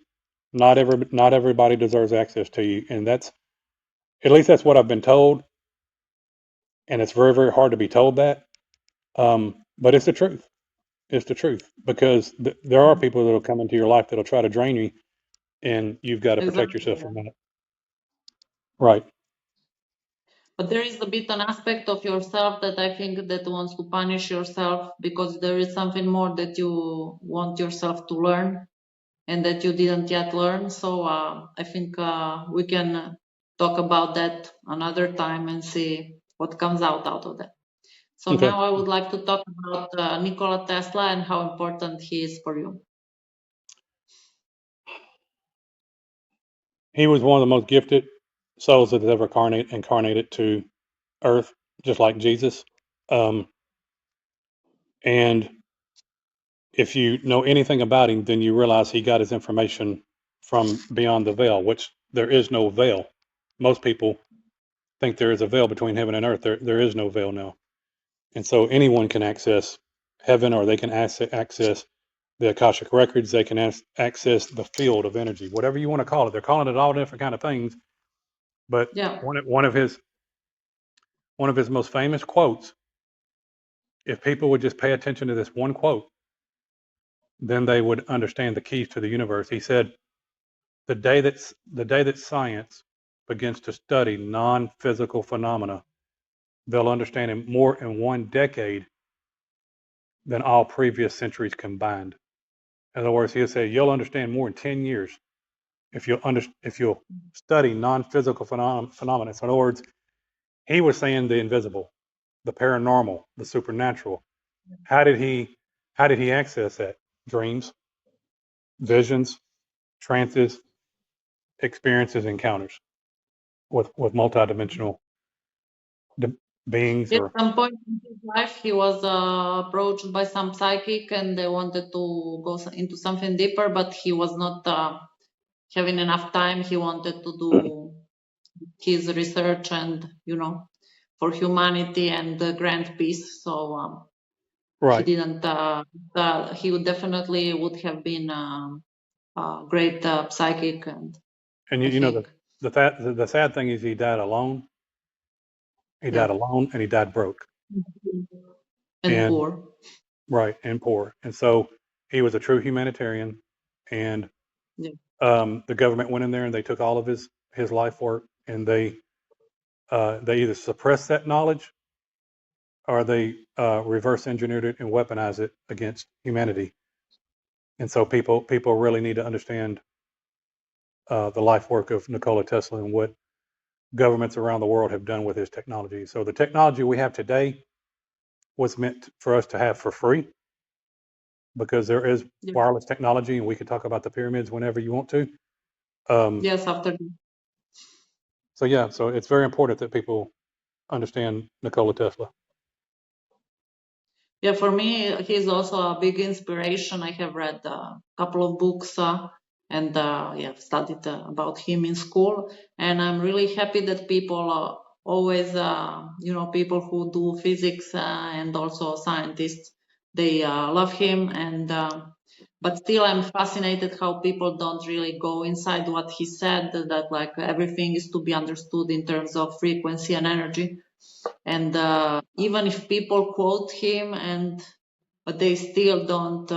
B: not everybody deserves access to you, and that's, at least that's what I've been told, and it's very, very hard to be told that. But it's the truth. It's the truth, because there are people that'll come into your life that'll try to drain you, and you've got to protect
A: Exactly.
B: yourself
A: Yeah.
B: from that. Right.
A: But there is a bit an aspect of yourself that I think that wants to punish yourself because there is something more that you want yourself to learn and that you didn't yet learn. So I think we can talk about that another time and see what comes out of that. So
B: Okay.
A: now I would like to talk about Nikola Tesla and how important he is for you.
B: He was one of the most gifted souls that has ever incarnated to Earth, just like Jesus. Um, and if you know anything about him, then you realize he got his information from beyond the veil, which there is no veil. Most people think there is a veil between heaven and earth. There is no veil now. And so anyone can access heaven, or they can access the Akashic records. They can access the field of energy, whatever you want to call it. They're calling it all different kind of things. But
A: Yeah,
B: one of his most famous quotes, if people would just pay attention to this one quote, then they would understand the keys to the universe. He said, the day that science begins to study non-physical phenomena, they'll understand it more in one decade than all previous centuries combined. In other words, he'll say you'll understand more in 10 years if you'll study non-physical phenomena. So in other words, he was saying the invisible, the paranormal, the supernatural. How did he access that? Dreams, visions, trances, experiences, encounters with multidimensional beings,
A: at
B: or
A: some point in his life, he was approached by some psychic and they wanted to go into something deeper, but he was not having enough time. He wanted to do his research and, for humanity and the grand peace. So he
B: right.
A: didn't, he would definitely would have been a great psychic. And
B: And
A: I
B: you know
A: think,
B: the sad thing is he died alone. He died
A: yeah,
B: alone, and he died broke,
A: and
B: and
A: poor.
B: right, and poor. And so he was a true humanitarian, and
A: Yeah,
B: the government went in there and they took all of his life work, and they either suppressed that knowledge, or they reverse engineered it and weaponized it against humanity. And so people really need to understand the life work of Nikola Tesla and what governments around the world have done with his technology. So the technology we have today was meant for us to have for free, because there is
A: yeah.
B: wireless technology, and we can talk about the pyramids whenever you want to. Um,
A: Yes, after.
B: so yeah, so it's very important that people understand Nikola Tesla.
A: Yeah, for me, he's also a big inspiration. I have read a couple of books and yeah, studied about him in school. And I'm really happy that people always, people who do physics and also scientists, they love him. And but still, I'm fascinated how people don't really go inside what he said. That like everything is to be understood in terms of frequency and energy, and even if people quote him and but they still don't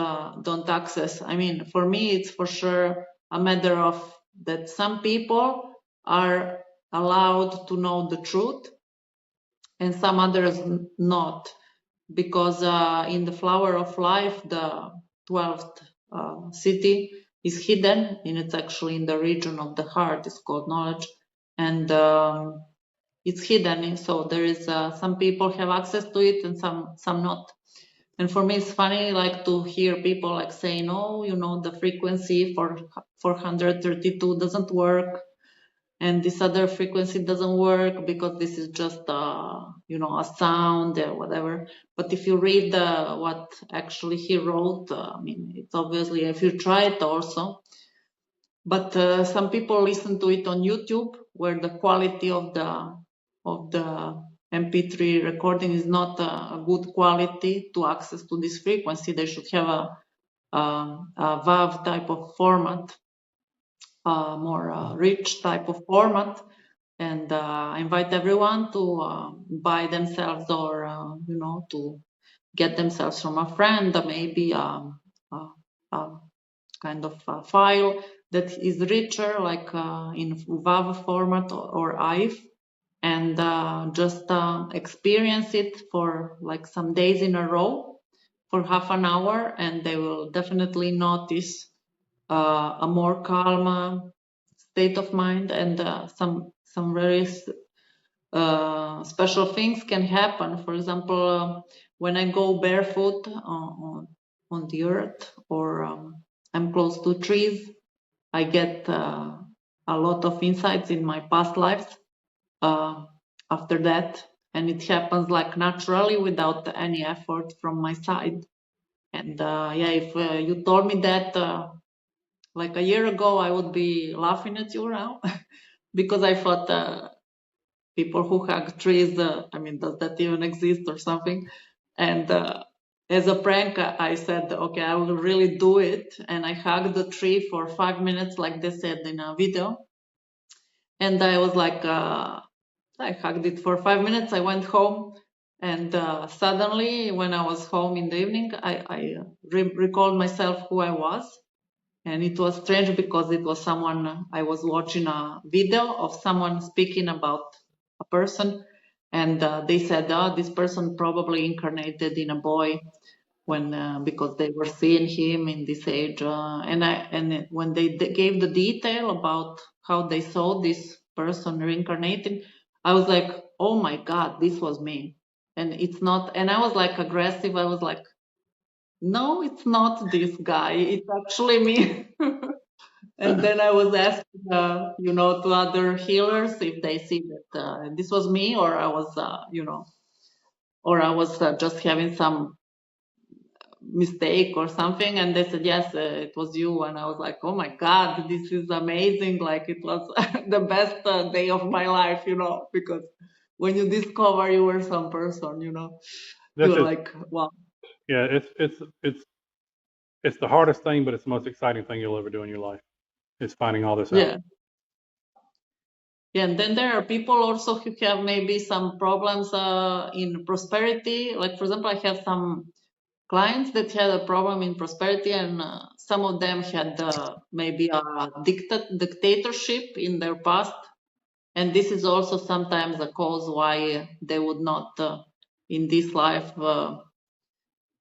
A: access. I mean, for me it's for sure a matter of that some people are allowed to know the truth and some others not, because in the flower of life the 12th city is hidden and it's actually in the region of the heart. It's called knowledge, and it's hidden, so there is some people have access to it and some not. And for me it's funny like to hear people like saying, oh, the frequency 432 doesn't work, and this other frequency doesn't work because this is just a sound or whatever. But if you read what actually he wrote, I mean, it's obviously, if you try it also. But some people listen to it on YouTube, where the quality of the MP3 recording is not a good quality to access to this frequency. They should have a WAV type of format, more rich type of format. And I invite everyone to buy themselves, or to get themselves from a friend, maybe a kind of a file that is richer, like in WAV format or IF, and just experience it for like some days in a row for half an hour, and they will definitely notice a more calm state of mind, and some very special things can happen. For example, when I go barefoot on the earth, or I'm close to trees, I get a lot of insights in my past lives uh, after that, and it happens like naturally without any effort from my side. And yeah, if you told me that like a year ago, I would be laughing at you now because I thought people who hug trees, I mean, does that even exist or something? And as a prank, I said, okay, I will really do it. And I hugged the tree for 5 minutes, like they said in a video. And I was like, I hugged it for 5 minutes. I went home. And suddenly, when I was home in the evening, I recalled myself who I was. And it was strange because it was someone, I was watching a video of someone speaking about a person, and they said, oh, this person probably incarnated in a boy when because they were seeing him in this age, and when they gave the detail about how they saw this person reincarnating, I was like, oh my god, this was me. And it's not, and I was like aggressive. I was like, no, it's not this guy, it's actually me. And then I was asking, to other healers if they see that this was me, or I was, or I was just having some mistake or something. And they said, yes, it was you. And I was like, oh my God, this is amazing. Like, it was the best day of my life, because when you discover you were some person,
B: This
A: you're
B: is,
A: like, wow.
B: yeah, it's the hardest thing, but it's the most exciting thing you'll ever do in your life. Is finding all this out.
A: Yeah. Yeah, and then there are people also who have maybe some problems in prosperity. Like, for example, I have some clients that had a problem in prosperity, and some of them had maybe a dictatorship in their past. And this is also sometimes a cause why they would not, in this life,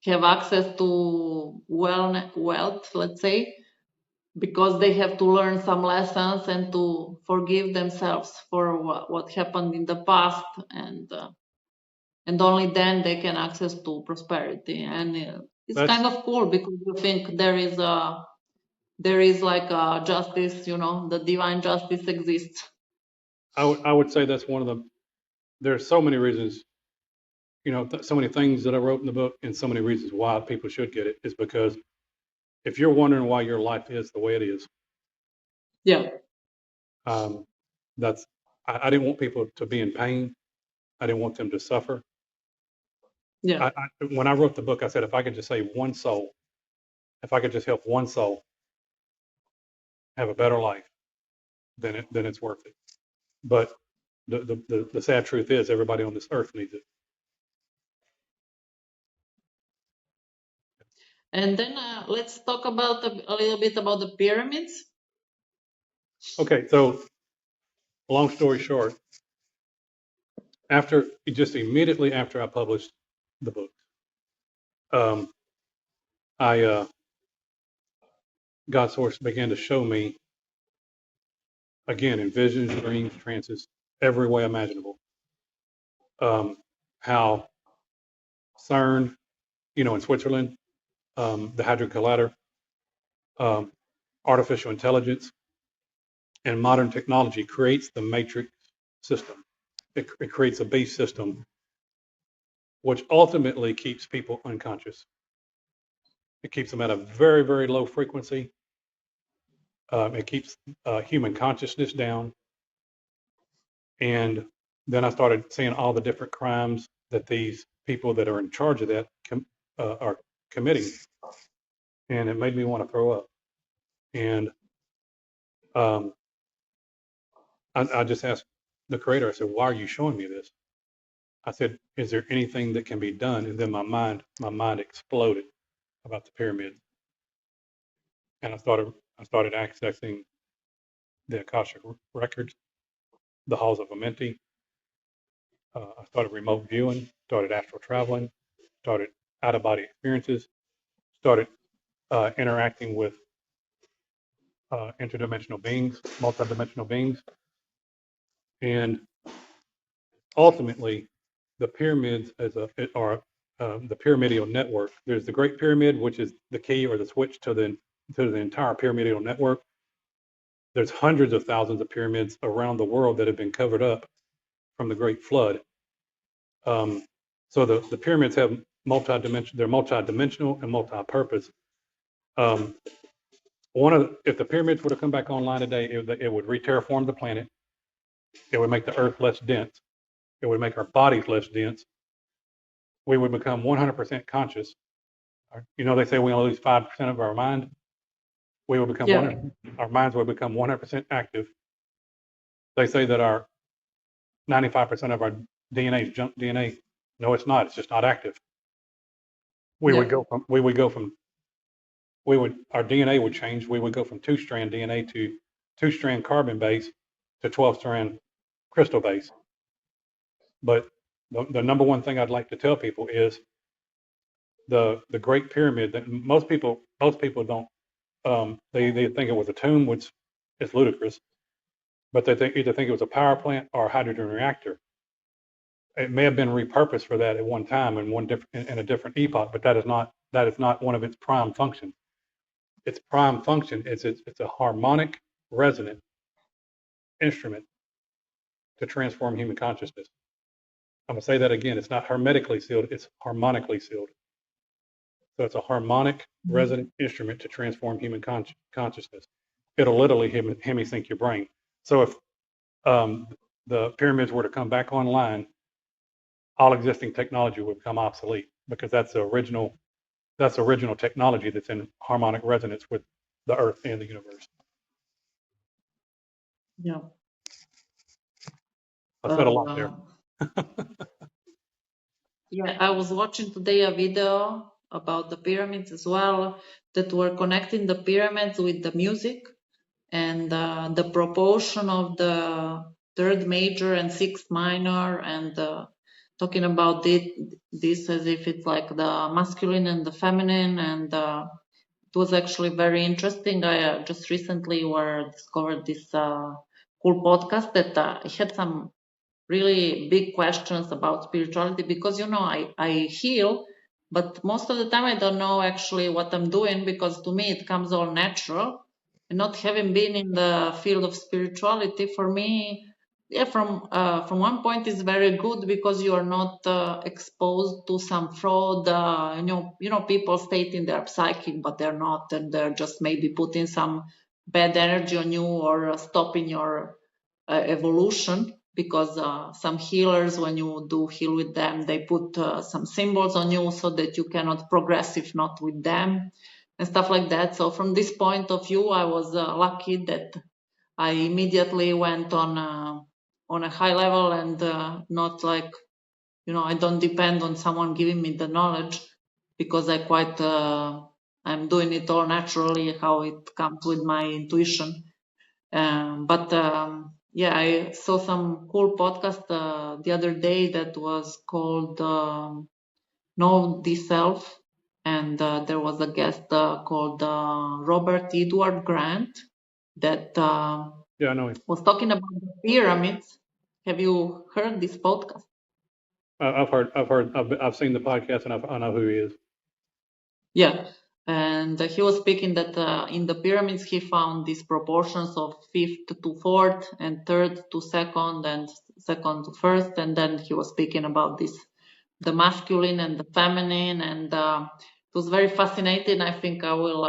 A: have access to wealth, let's say, because they have to learn some lessons and to forgive themselves for what happened in the past, and only then they can access to prosperity. And it's
B: That's
A: kind of cool because you think there is like a justice, the divine justice exists.
B: I would say that's one of the. There's so many reasons, so many things that I wrote in the book, and so many reasons why people should get it is because if you're wondering why your life is the way it is,
A: Yeah,
B: um, that's I didn't want people to be in pain. I didn't want them to suffer.
A: yeah.
B: When I wrote the book, I said if I could just save one soul, if I could just help one soul have a better life, then it's worth it. But the sad truth is everybody on this earth needs it.
A: And then let's talk about a little bit about the pyramids.
B: Okay, so long story short, just immediately after I published the book, um, I God source began to show me again in visions, dreams, trances, every way imaginable, how CERN, in Switzerland, the Hadron Collider, um, artificial intelligence, and modern technology creates the matrix system. It creates a base system, which ultimately keeps people unconscious. It keeps them at a very, very low frequency. It keeps human consciousness down. And then I started seeing all the different crimes that these people that are in charge of that are committing, and it made me want to throw up. And um, I just asked the creator. I said, "Why are you showing me this?" I said, "Is there anything that can be done?" And then my mind exploded about the pyramid, and I started accessing the Akashic records, the halls of Amenti. I started remote viewing, started astral traveling, started out of body experiences, started interacting with interdimensional beings, multidimensional beings, and ultimately, the pyramids are the pyramidal network. There's the Great Pyramid, which is the key or the switch to the entire pyramidal network. There's hundreds of thousands of pyramids around the world that have been covered up from the Great Flood. So the pyramids have they're multi-dimensional and multi-purpose. Um, if the pyramids were to come back online today, it would re-terraform the planet. It would make the Earth less dense. It would make our bodies less dense. We would become 100% conscious. They say we only lose 5% of our mind. We will become
A: Yeah.
B: our minds will become 100% active. They say that our 95% of our DNA is junk DNA. No, it's not. It's just not active.
A: Yeah.
B: Our DNA would change. We would go from 2-strand DNA to 2-strand carbon base to 12-strand crystal base. But the number one thing I'd like to tell people is the Great Pyramid that most people don't they think it was a tomb, which is ludicrous, but they either think it was a power plant or a hydrogen reactor. It may have been repurposed for that at one time in a different epoch, but that is not one of its prime functions. Its prime function is it's a harmonic resonant instrument to transform human consciousness. I'm gonna say that again. It's not hermetically sealed, it's harmonically sealed. So it's a harmonic resonant instrument to transform human consciousness. It'll literally hemisync your brain. So if the pyramids were to come back online, all existing technology would become obsolete because that's original technology that's in harmonic resonance with the earth and the universe.
A: Yeah.
B: I said a lot there.
A: Yeah, I was watching today a video about the pyramids as well, that were connecting the pyramids with the music and the proportion of the third major and sixth minor, and talking about this as if it's like the masculine and the feminine, and it was actually very interesting. I just recently discovered this cool podcast that had some really big questions about spirituality, because I heal, but most of the time I don't know actually what I'm doing, because to me it comes all natural. And not having been in the field of spirituality, for me, yeah, from one point is very good, because you are not exposed to some fraud. People stating they're psychic but they're not, and they're just maybe putting some bad energy on you, or stopping your evolution, because some healers, when you do heal with them, they put some symbols on you so that you cannot progress if not with them, and stuff like that. So from this point of view, I was lucky that I immediately went on a high level, and not like, I don't depend on someone giving me the knowledge, because I'm doing it all naturally, how it comes with my intuition. But yeah, I saw some cool podcast the other day that was called Know Self, and there was a guest called Robert Edward Grant that
B: Yeah, I know him.
A: was talking about the pyramids. Have you heard this podcast?
B: I've seen the podcast, and I know who he is.
A: Yeah. And he was speaking that in the pyramids he found these proportions of fifth to fourth and third to second and second to first, and then he was speaking about this, the masculine and the feminine, and it was very fascinating. I think I will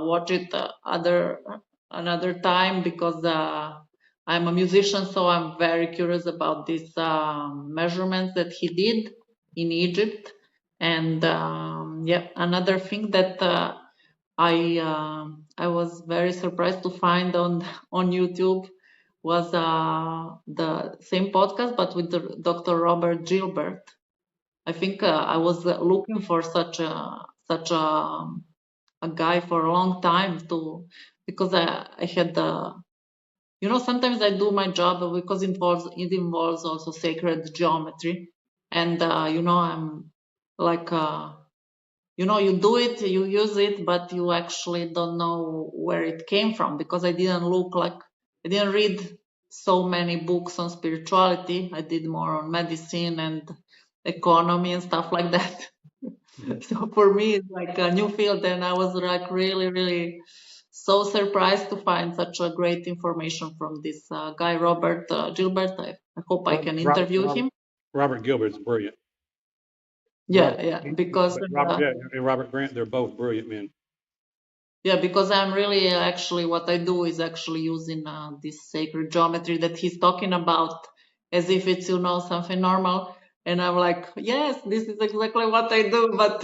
A: watch it another time, because I'm a musician, so I'm very curious about these measurements that he did in Egypt. And yeah, another thing that I was very surprised to find on YouTube was the same podcast, but with the Dr. Robert Gilbert. I think I was looking for such a guy for a long time, because I had sometimes I do my job because it involves also sacred geometry, and I'm like you do it, you use it, but you actually don't know where it came from, because I didn't read so many books on spirituality. I did more on medicine and economy and stuff like that. So for me, it's like a new field, and I was like really, really so surprised to find such a great information from this guy, Robert Gilbert. I hope I can interview him.
B: Robert Gilbert's brilliant.
A: Yeah, yeah, because
B: Yeah, and Robert Grant, they're both brilliant men.
A: yeah, because I'm really actually what I do is actually using this sacred geometry that he's talking about, as if it's something normal, and I'm like, yes, this is exactly what I do, but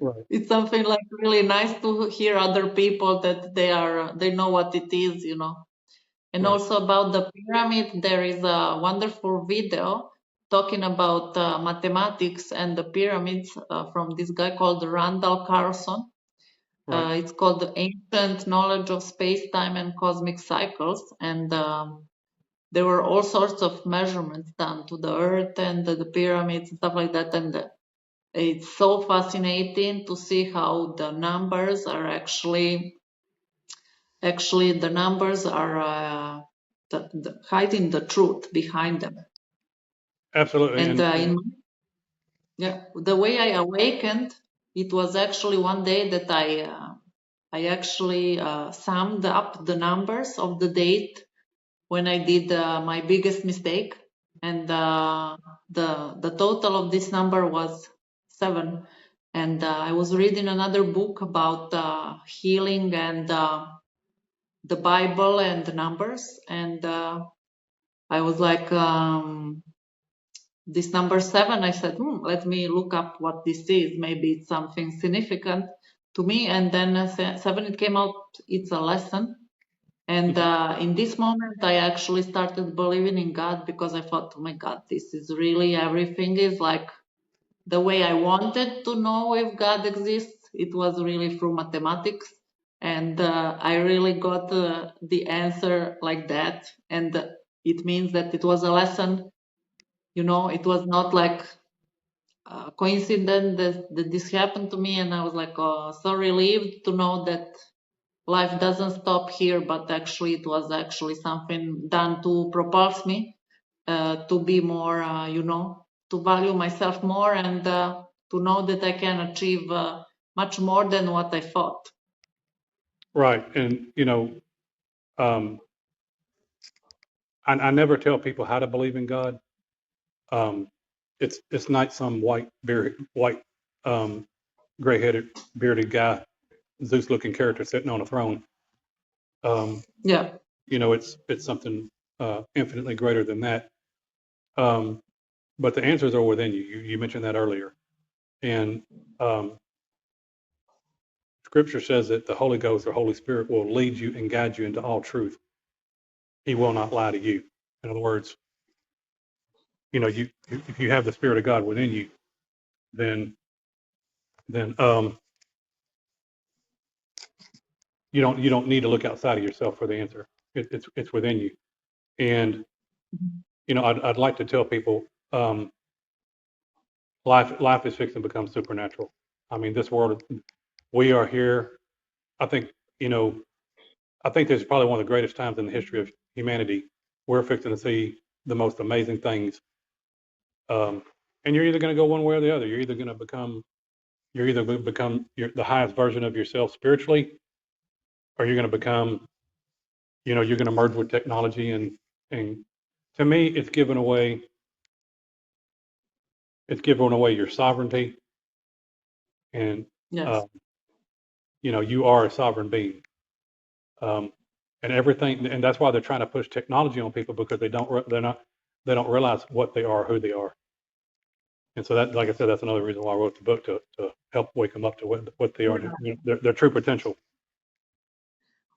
B: Right.
A: it's something like really nice to hear other people that they know what it is. And
B: Right.
A: also about the pyramid, there is a wonderful video talking about mathematics and the pyramids from this guy called Randall Carlson.
B: Right.
A: It's called The Ancient Knowledge of Space, Time, and Cosmic Cycles. And there were all sorts of measurements done to the Earth and the pyramids and stuff like that. And it's so fascinating to see how the numbers are actually the numbers are hiding the truth behind them.
B: Absolutely.
A: And
B: And
A: the way I awakened, it was actually one day that I actually summed up the numbers of the date when I did my biggest mistake, and the total of this number was 7. And I was reading another book about healing and the Bible and the numbers, and I was like, this number 7. I said, let me look up what this is. Maybe it's something significant to me. And then 7, it came out. It's a lesson. And in this moment, I actually started believing in God, because I thought, oh my God, this is really everything is like the way I wanted to know if God exists. It was really through mathematics. And I really got the answer like that. And it means that it was a lesson. It was not like a coincidence that this happened to me. And I was like, oh, so relieved to know that life doesn't stop here, but actually it was actually something done to propulse me to be more, to value myself more, and to know that I can achieve much more than what I thought.
B: right. And um, I never tell people how to believe in God. Um, it's not some white, um, gray-headed, bearded guy, Zeus-looking character sitting on a throne. Um,
A: Yeah.
B: it's something infinitely greater than that. Um, but the answers are within you. You mentioned that earlier, and um, Scripture says that the Holy Ghost or Holy Spirit will lead you and guide you into all truth. He will not lie to you. In other words, you if you have the Spirit of God within you, then then you don't need to look outside of yourself for the answer. It's within you. And I'd like to tell people, life is fixing to become supernatural. I mean, this world, we are here. I think you know I think this is probably one of the greatest times in the history of humanity. We're fixing to see the most amazing things. And you're either going to go one way or the other. You're either going to become you're either going to become the highest version of yourself spiritually, or you're going to become, you're going to merge with technology. And to me, it's giving away your sovereignty. And,
A: Yes.
B: you are a sovereign being. Um, and everything, and that's why they're trying to push technology on people, because they don't realize what they are, who they are. And so that, like I said, that's another reason why I wrote the book, to help wake them up to what they are, their true potential.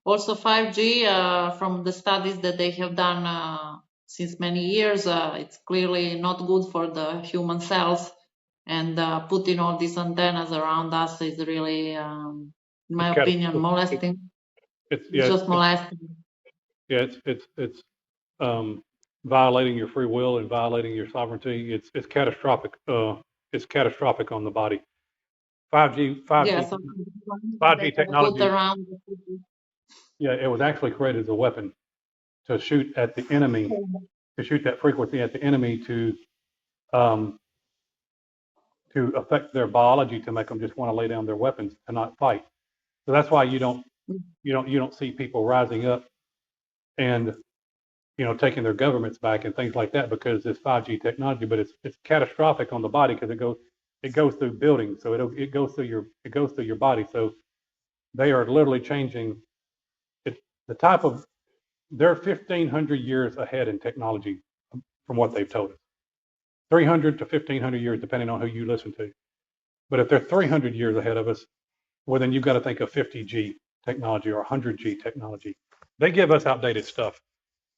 A: Also 5G, from the studies that they have done since many years, it's clearly not good for the human cells. And putting all these antennas around us is really, in my opinion, molesting. It's just molesting.
B: It's violating your free will and violating your sovereignty. It's catastrophic. It's catastrophic on the body. 5G
A: Yes, so
B: 5G
A: put
B: technology.
A: around.
B: Yeah, it was actually created as a weapon to shoot at the enemy, to shoot that frequency at the enemy, um, to affect their biology, to make them just want to lay down their weapons and not fight. So that's why you don't see people rising up and taking their governments back and things like that, because it's 5G technology. But it's catastrophic on the body, because it goes through buildings, so it goes through your body. So they are literally changing it. They're 1,500 years ahead in technology from what they've told us. 300 to 1,500 years, depending on who you listen to. But if they're 300 years ahead of us, well, then you've got to think of 50G technology or 100G technology. They give us outdated stuff,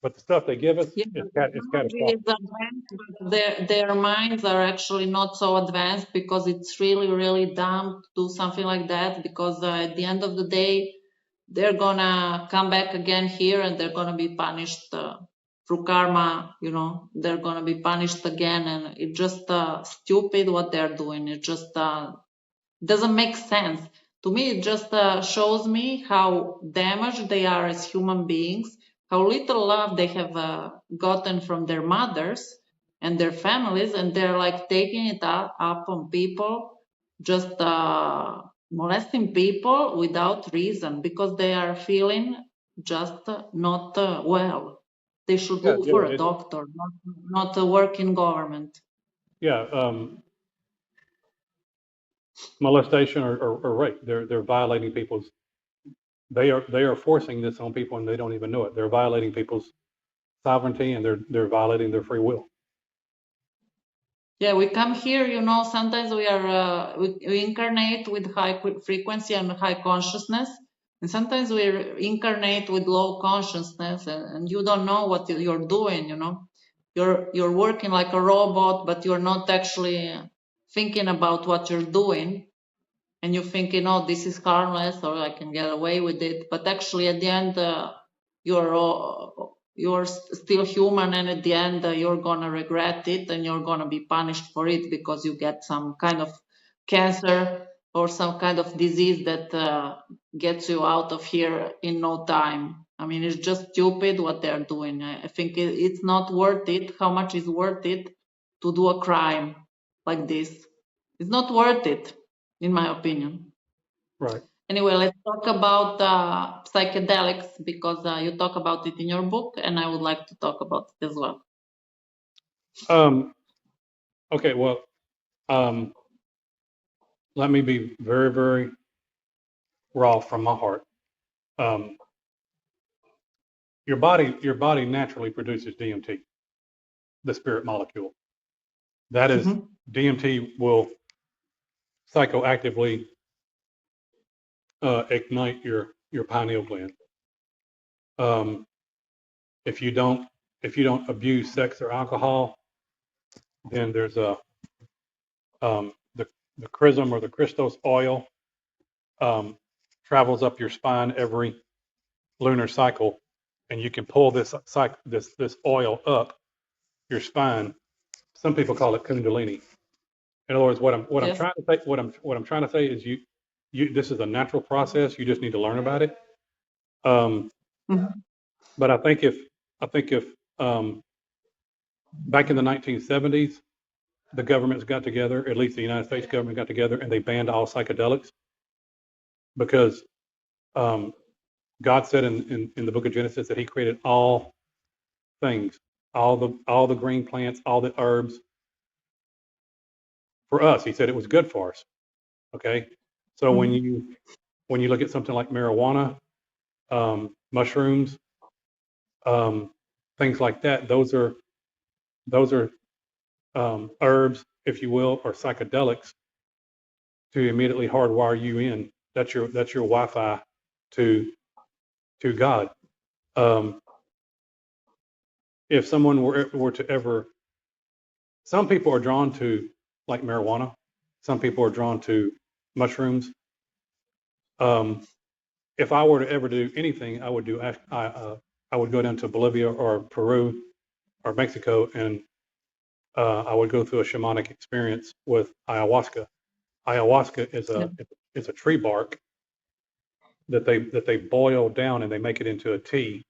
B: but the stuff they give us
A: Yeah,
B: is
A: technology
B: catastrophic.
A: is advanced, but their minds are actually not so advanced, because it's really, really dumb to do something like that, because at the end of the day, they're gonna come back again here and they're gonna be punished through karma, they're gonna be punished again, and it's just stupid what they're doing. It just doesn't make sense. To me, it just shows me how damaged they are as human beings, how little love they have gotten from their mothers and their families, and they're like taking it up on people, just molesting people without reason, because they are feeling just not well. They should
B: Yeah,
A: look for a doctor, not work in government.
B: yeah. Molestation or rape. They're violating people's. They are forcing this on people, and they don't even know it. They're violating people's sovereignty, and they're violating their free will.
A: Yeah, we come here, sometimes we are, we incarnate with high frequency and high consciousness, and sometimes we incarnate with low consciousness, and you don't know what you're doing, You're working like a robot, but you're not actually thinking about what you're doing, and you're thinking, oh, this is harmless, or I can get away with it. But actually, at the end, you're still human, and at the end, you're gonna regret it, and you're gonna be punished for it, because you get some kind of cancer or some kind of disease that gets you out of here in no time. I mean, it's just stupid what they're doing. I think it's not worth it. How much is worth it to do a crime like this? It's not worth it, in my opinion.
B: Right.
A: Anyway, let's talk about psychedelics, because you talk about it in your book, and I would like to talk about it as well.
B: Okay. Well, let me be very, very raw from my heart. Um, your body naturally produces DMT, the spirit molecule. That is, DMT will psychoactively ignite your pineal gland. Um, if you don't abuse sex or alcohol, then there's the chrism or the Christos oil travels up your spine every lunar cycle, and you can pull this oil up your spine. Some people call it Kundalini. In other words, I'm
A: Yes.
B: trying to say, what I'm trying to say is this is a natural process. You just need to learn about it. But I think if back in the 1970s, the governments got together, at least the United States government got together, and they banned all psychedelics because um, God said in the book of Genesis that He created all things, all the green plants, all the herbs for us. He said it was good for us. Okay, so when you look at something like marijuana, mushrooms, um, things like that, those are herbs, if you will, or psychedelics to immediately hardwire you in. That's your Wi-Fi to God. Um, if someone were to ever, some people are drawn to like marijuana, some people are drawn to mushrooms. Um, if I were to ever do anything, I would go down to Bolivia or Peru or Mexico, and I would go through a shamanic experience with ayahuasca. Ayahuasca
A: Yeah.
B: is a tree bark that they boil down and they make it into a tea.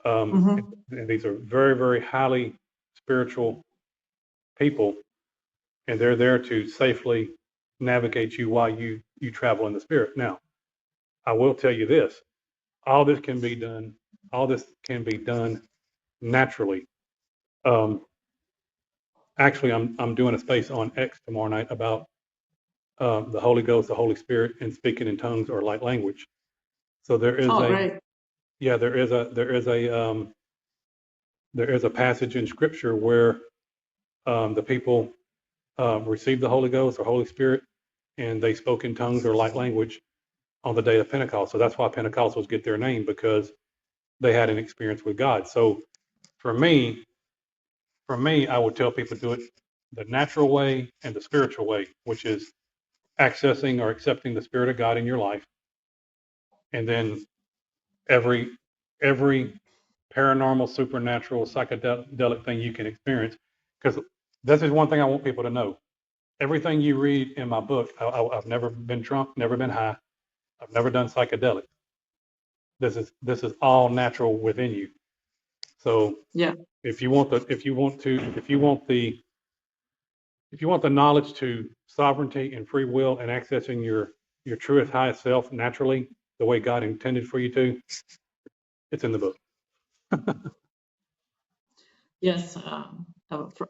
A: Mm-hmm.
B: And these are very, very highly spiritual people, and they're there to safely navigate you while you travel in the spirit. Now, I will tell you this: all this can be done. All this can be done naturally. Um, Actually, I'm doing a space on X tomorrow night about the Holy Ghost, the Holy Spirit, and speaking in tongues or light language. So there is
A: Oh,
B: a
A: great.
B: yeah, there is a passage in Scripture where the people received the Holy Ghost or Holy Spirit, and they spoke in tongues or light language on the day of Pentecost. So that's why Pentecostals get their name, because they had an experience with God. So for me, I would tell people to do it the natural way and the spiritual way, which is accessing or accepting the Spirit of God in your life, and then every every paranormal, supernatural, psychedelic thing you can experience. Because this is one thing I want people to know. Everything you read in my book, I've never been drunk, never been high, I've never done psychedelics. This is all natural within you. So
A: Yeah.
B: if you want the knowledge to sovereignty and free will and accessing your truest highest self naturally, the way God intended for you to, it's in the book.
A: Yes.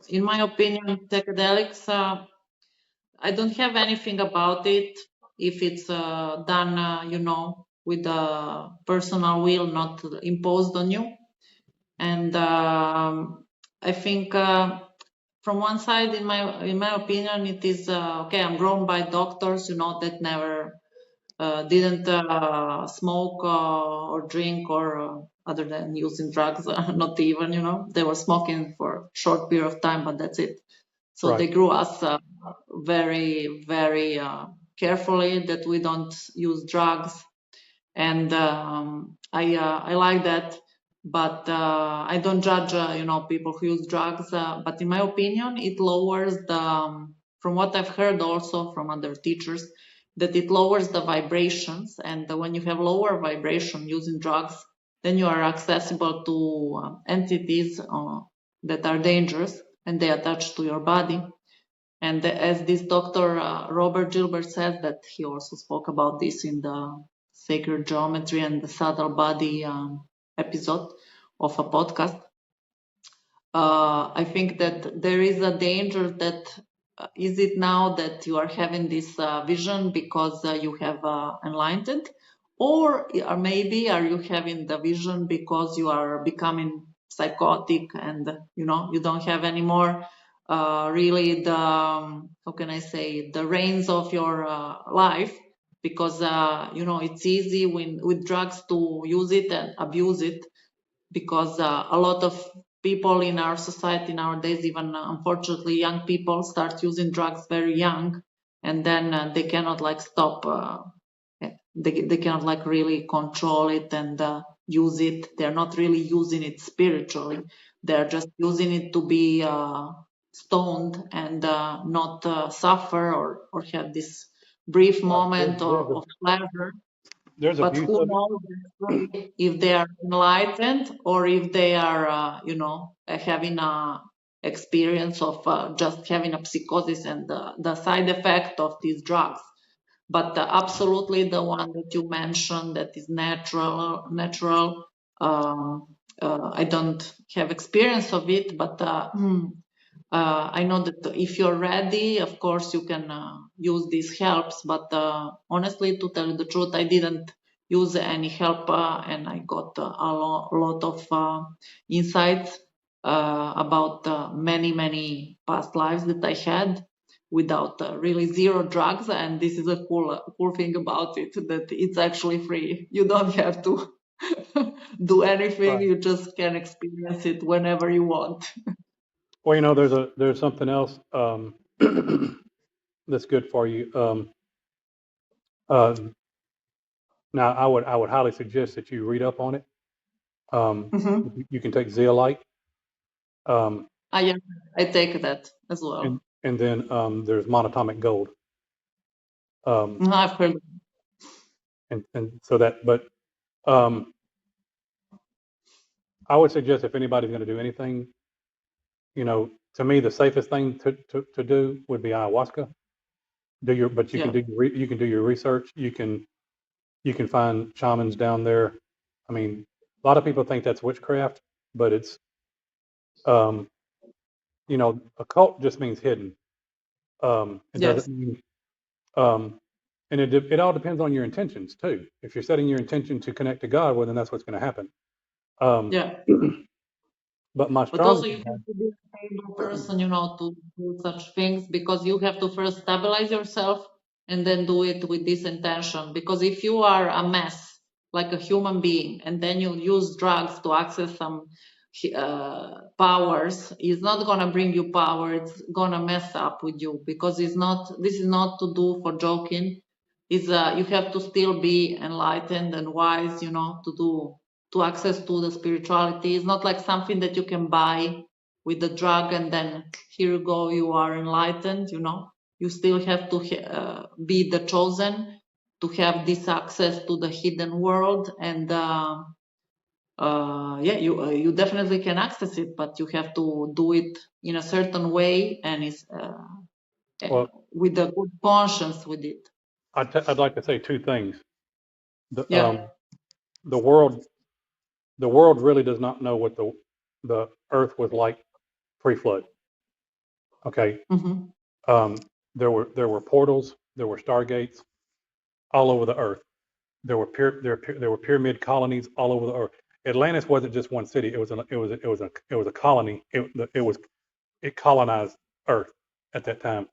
A: In my opinion, psychedelics, I don't have anything about it if it's done, with a personal will, not imposed on you. And I think from one side, in my opinion, it is okay. I'm grown by doctors, that never didn't smoke or drink or other than using drugs, not even, they were smoking for a short period of time, but that's it. So
B: Right.
A: they grew us very, very carefully that we don't use drugs, and I like that. But I don't judge, people who use drugs. But in my opinion, it lowers the, from what I've heard also from other teachers, that it lowers the vibrations, and when you have lower vibration using drugs, then you are accessible to entities that are dangerous, and they attach to your body. And as this Dr. Robert Gilbert said, that he also spoke about this in the Sacred Geometry and the Subtle Body episode of a podcast. I think that there is a danger that is it now that you are having this vision because you have enlightened, or maybe are you having the vision because you are becoming psychotic, and you don't have anymore really the how can I say, the reins of your life, because it's easy with drugs to use it and abuse it, because a lot of people in our society nowadays, even unfortunately young people, start using drugs very young, and then they cannot like stop. They cannot like really control it and use it. They're not really using it spiritually. They're just using it to be stoned and not suffer, or have this brief
B: Right.
A: moment of pleasure.
B: There's
A: But
B: abuse
A: who
B: of it.
A: knows actually if they are enlightened, or if they are, having experience of just having a psychosis and the side effect of these drugs. But absolutely the one that you mentioned that is natural. Um, I don't have experience of it, but I know that if you're ready, of course you can use these helps. But honestly, to tell you the truth, I didn't use any help, and I got lot of insights about many past lives that I had without really zero drugs. And this is a cool thing about it, that it's actually free. You don't have to do anything.
B: Right.
A: You just can experience it whenever you want.
B: Well, there's something else that's good for you. Uh, Now, I would highly suggest that you read up on it. Um,
A: Mhm.
B: you can take zeolite, um,
A: I I take that as well.
B: and then there's monatomic gold. Um,
A: I've heard.
B: and so that, but um, I would suggest if anybody's going to do anything, to me the safest thing to do would be ayahuasca. But you can
A: Yeah,
B: you can do your research. You can find shamans down there. I mean, a lot of people think that's witchcraft, but it's um, occult just means hidden. It
A: yes,
B: doesn't mean, um, and it all depends on your intentions too. If you're setting your intention to connect to God, well, then that's what's going to happen. Um,
A: yeah.
B: but my
A: But also,
B: strongest
A: you have
B: advice,
A: to be a stable person, to do such things, because you have to first stabilize yourself and then do it with this intention. Because if you are a mess, like a human being, and then you use drugs to access some powers, it's not gonna bring you power. It's gonna mess up with you, because it's not. This is not to do for joking. Is you have to still be enlightened and wise, to do to access to the spirituality. It's not like something that you can buy with the drug and then here you go, you are enlightened. You still have to be the chosen to have this access to the hidden world. And yeah, you definitely can access it, but you have to do it in a certain way, and it's
B: well,
A: with a good conscience with it.
B: I'd like to say two things. The
A: Yeah.
B: the world the world really does not know what the Earth was like pre-flood. Okay,
A: Hmm.
B: um, there were portals, there were stargates all over the Earth. There were pyramid colonies all over the Earth. Atlantis wasn't just one city; it was a colony. It colonized Earth at that time.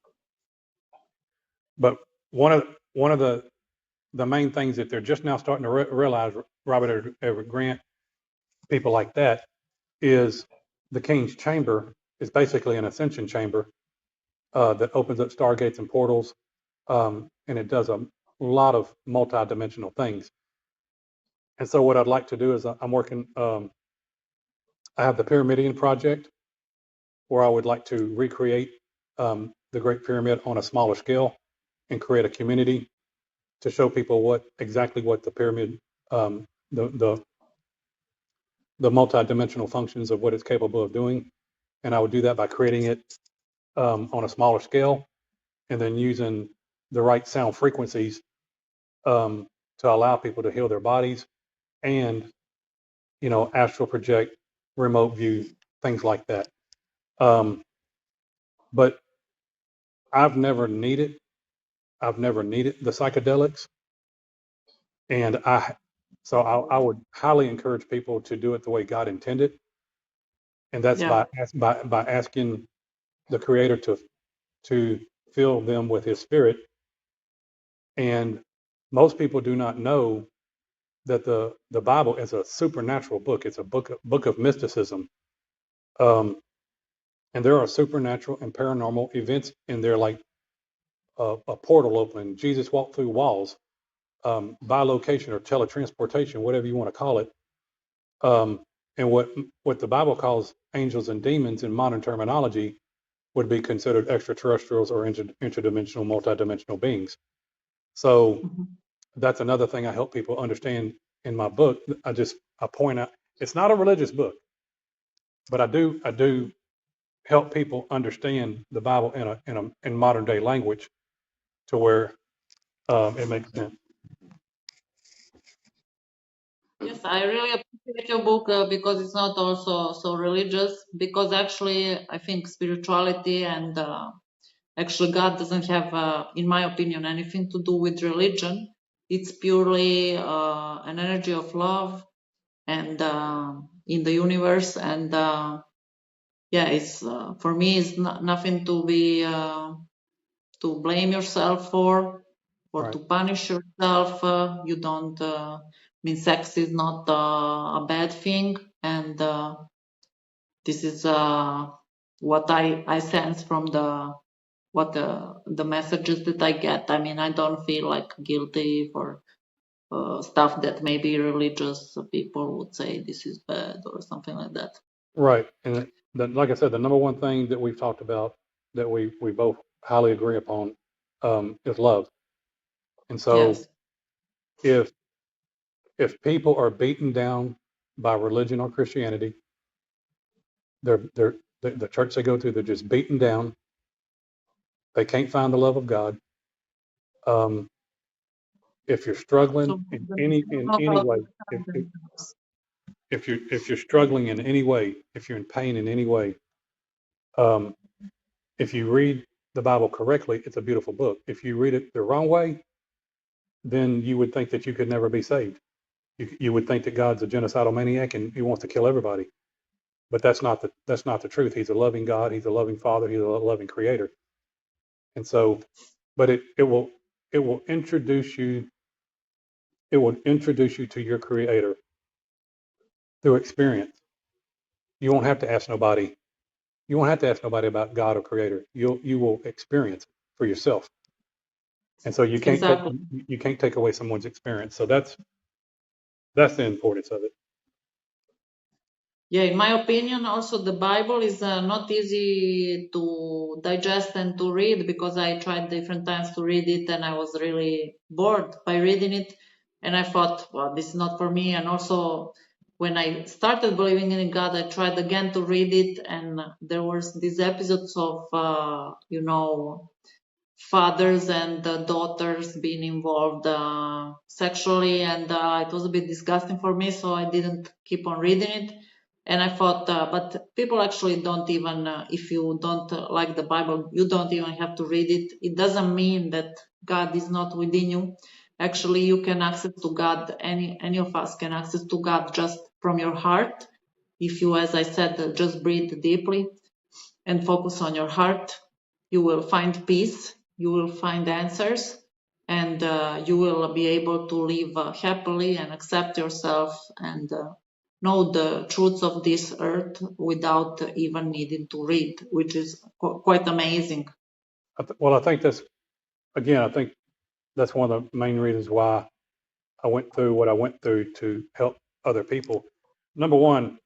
B: But one of the main things that they're just now starting to realize, Robert Everett Grant, people like that, is the King's Chamber is basically an ascension chamber that opens up stargates and portals, and it does a lot of multi-dimensional things. And so, what I'd like to do is I'm working. I have the Pyramidion project, where I would like to recreate the Great Pyramid on a smaller scale and create a community to show people exactly what the pyramid, um, the multi-dimensional functions of what it's capable of doing. And I would do that by creating it on a smaller scale, and then using the right sound frequencies um, to allow people to heal their bodies and astral project, remote view, things like that. Um, but I've never needed I've never needed the psychedelics, and I would highly encourage people to do it the way God intended, and that's
A: Yeah.
B: by asking the Creator to fill them with His Spirit. And most people do not know that the Bible is a supernatural book. It's a book of mysticism, um, and there are supernatural and paranormal events in there, like a portal opening. Jesus walked through walls, bilocation or teletransportation, whatever you want to call it. Um, and what the Bible calls angels and demons in modern terminology would be considered extraterrestrials or interdimensional, multidimensional beings. So
A: Mhm.
B: that's another thing I help people understand in my book. I point out it's not a religious book, but I do help people understand the Bible in modern day language to where it makes sense.
A: Yes, I really appreciate your book because it's not also so religious. Because actually, I think spirituality and actually God doesn't have, in my opinion, anything to do with religion. It's purely an energy of love and in the universe. And yeah, it's for me, it's nothing to be to blame yourself for or
B: Right.
A: to punish yourself. You don't. Mean sex is not a bad thing, and this is what I sense from the messages that I get. I mean, I don't feel like guilty for stuff that maybe religious people would say this is bad or something like that.
B: Right. And like I said, the number one thing that we've talked about that we both highly agree upon is love. And so
A: Yes,
B: if people are beaten down by religion or Christianity, the church they go to, they're just beaten down. They can't find the love of God. Um, if you're struggling
A: so
B: in
A: not
B: any
A: all
B: way, if you're struggling in any way, if you're in pain in any way, um, if you read the Bible correctly, it's a beautiful book. If you read it the wrong way, then you would think that you could never be saved. You would think that God's a genocidal maniac and he wants to kill everybody. But that's not the truth. He's a loving God. He's a loving Father. He's a loving Creator. And so, but it will introduce you to your Creator through experience. You won't have to ask nobody. You won't have to ask nobody about God or Creator. You will experience it for yourself. And so
A: exactly.
B: you can't take away someone's experience. So that's the importance of it.
A: Yeah, in my opinion, also the Bible is not easy to digest and to read because I tried different times to read it and I was really bored by reading it. And I thought, well, this is not for me. And also, when I started believing in God, I tried again to read it, and there was these episodes of, fathers and daughters being involved sexually, and it was a bit disgusting for me, so I didn't keep on reading it. And I thought, but people actually don't even, if you don't like the Bible, you don't even have to read it. It doesn't mean that God is not within you. Actually, you can access to God. Any of us can access to God just from your heart. If you, as I said, just breathe deeply and focus on your heart, you will find peace, you will find answers, and you will be able to live happily and accept yourself and know the truths of this earth without even needing to read, which is quite amazing.
B: Well, I think I think that's one of the main reasons why I went through what I went through to help other people. Number one,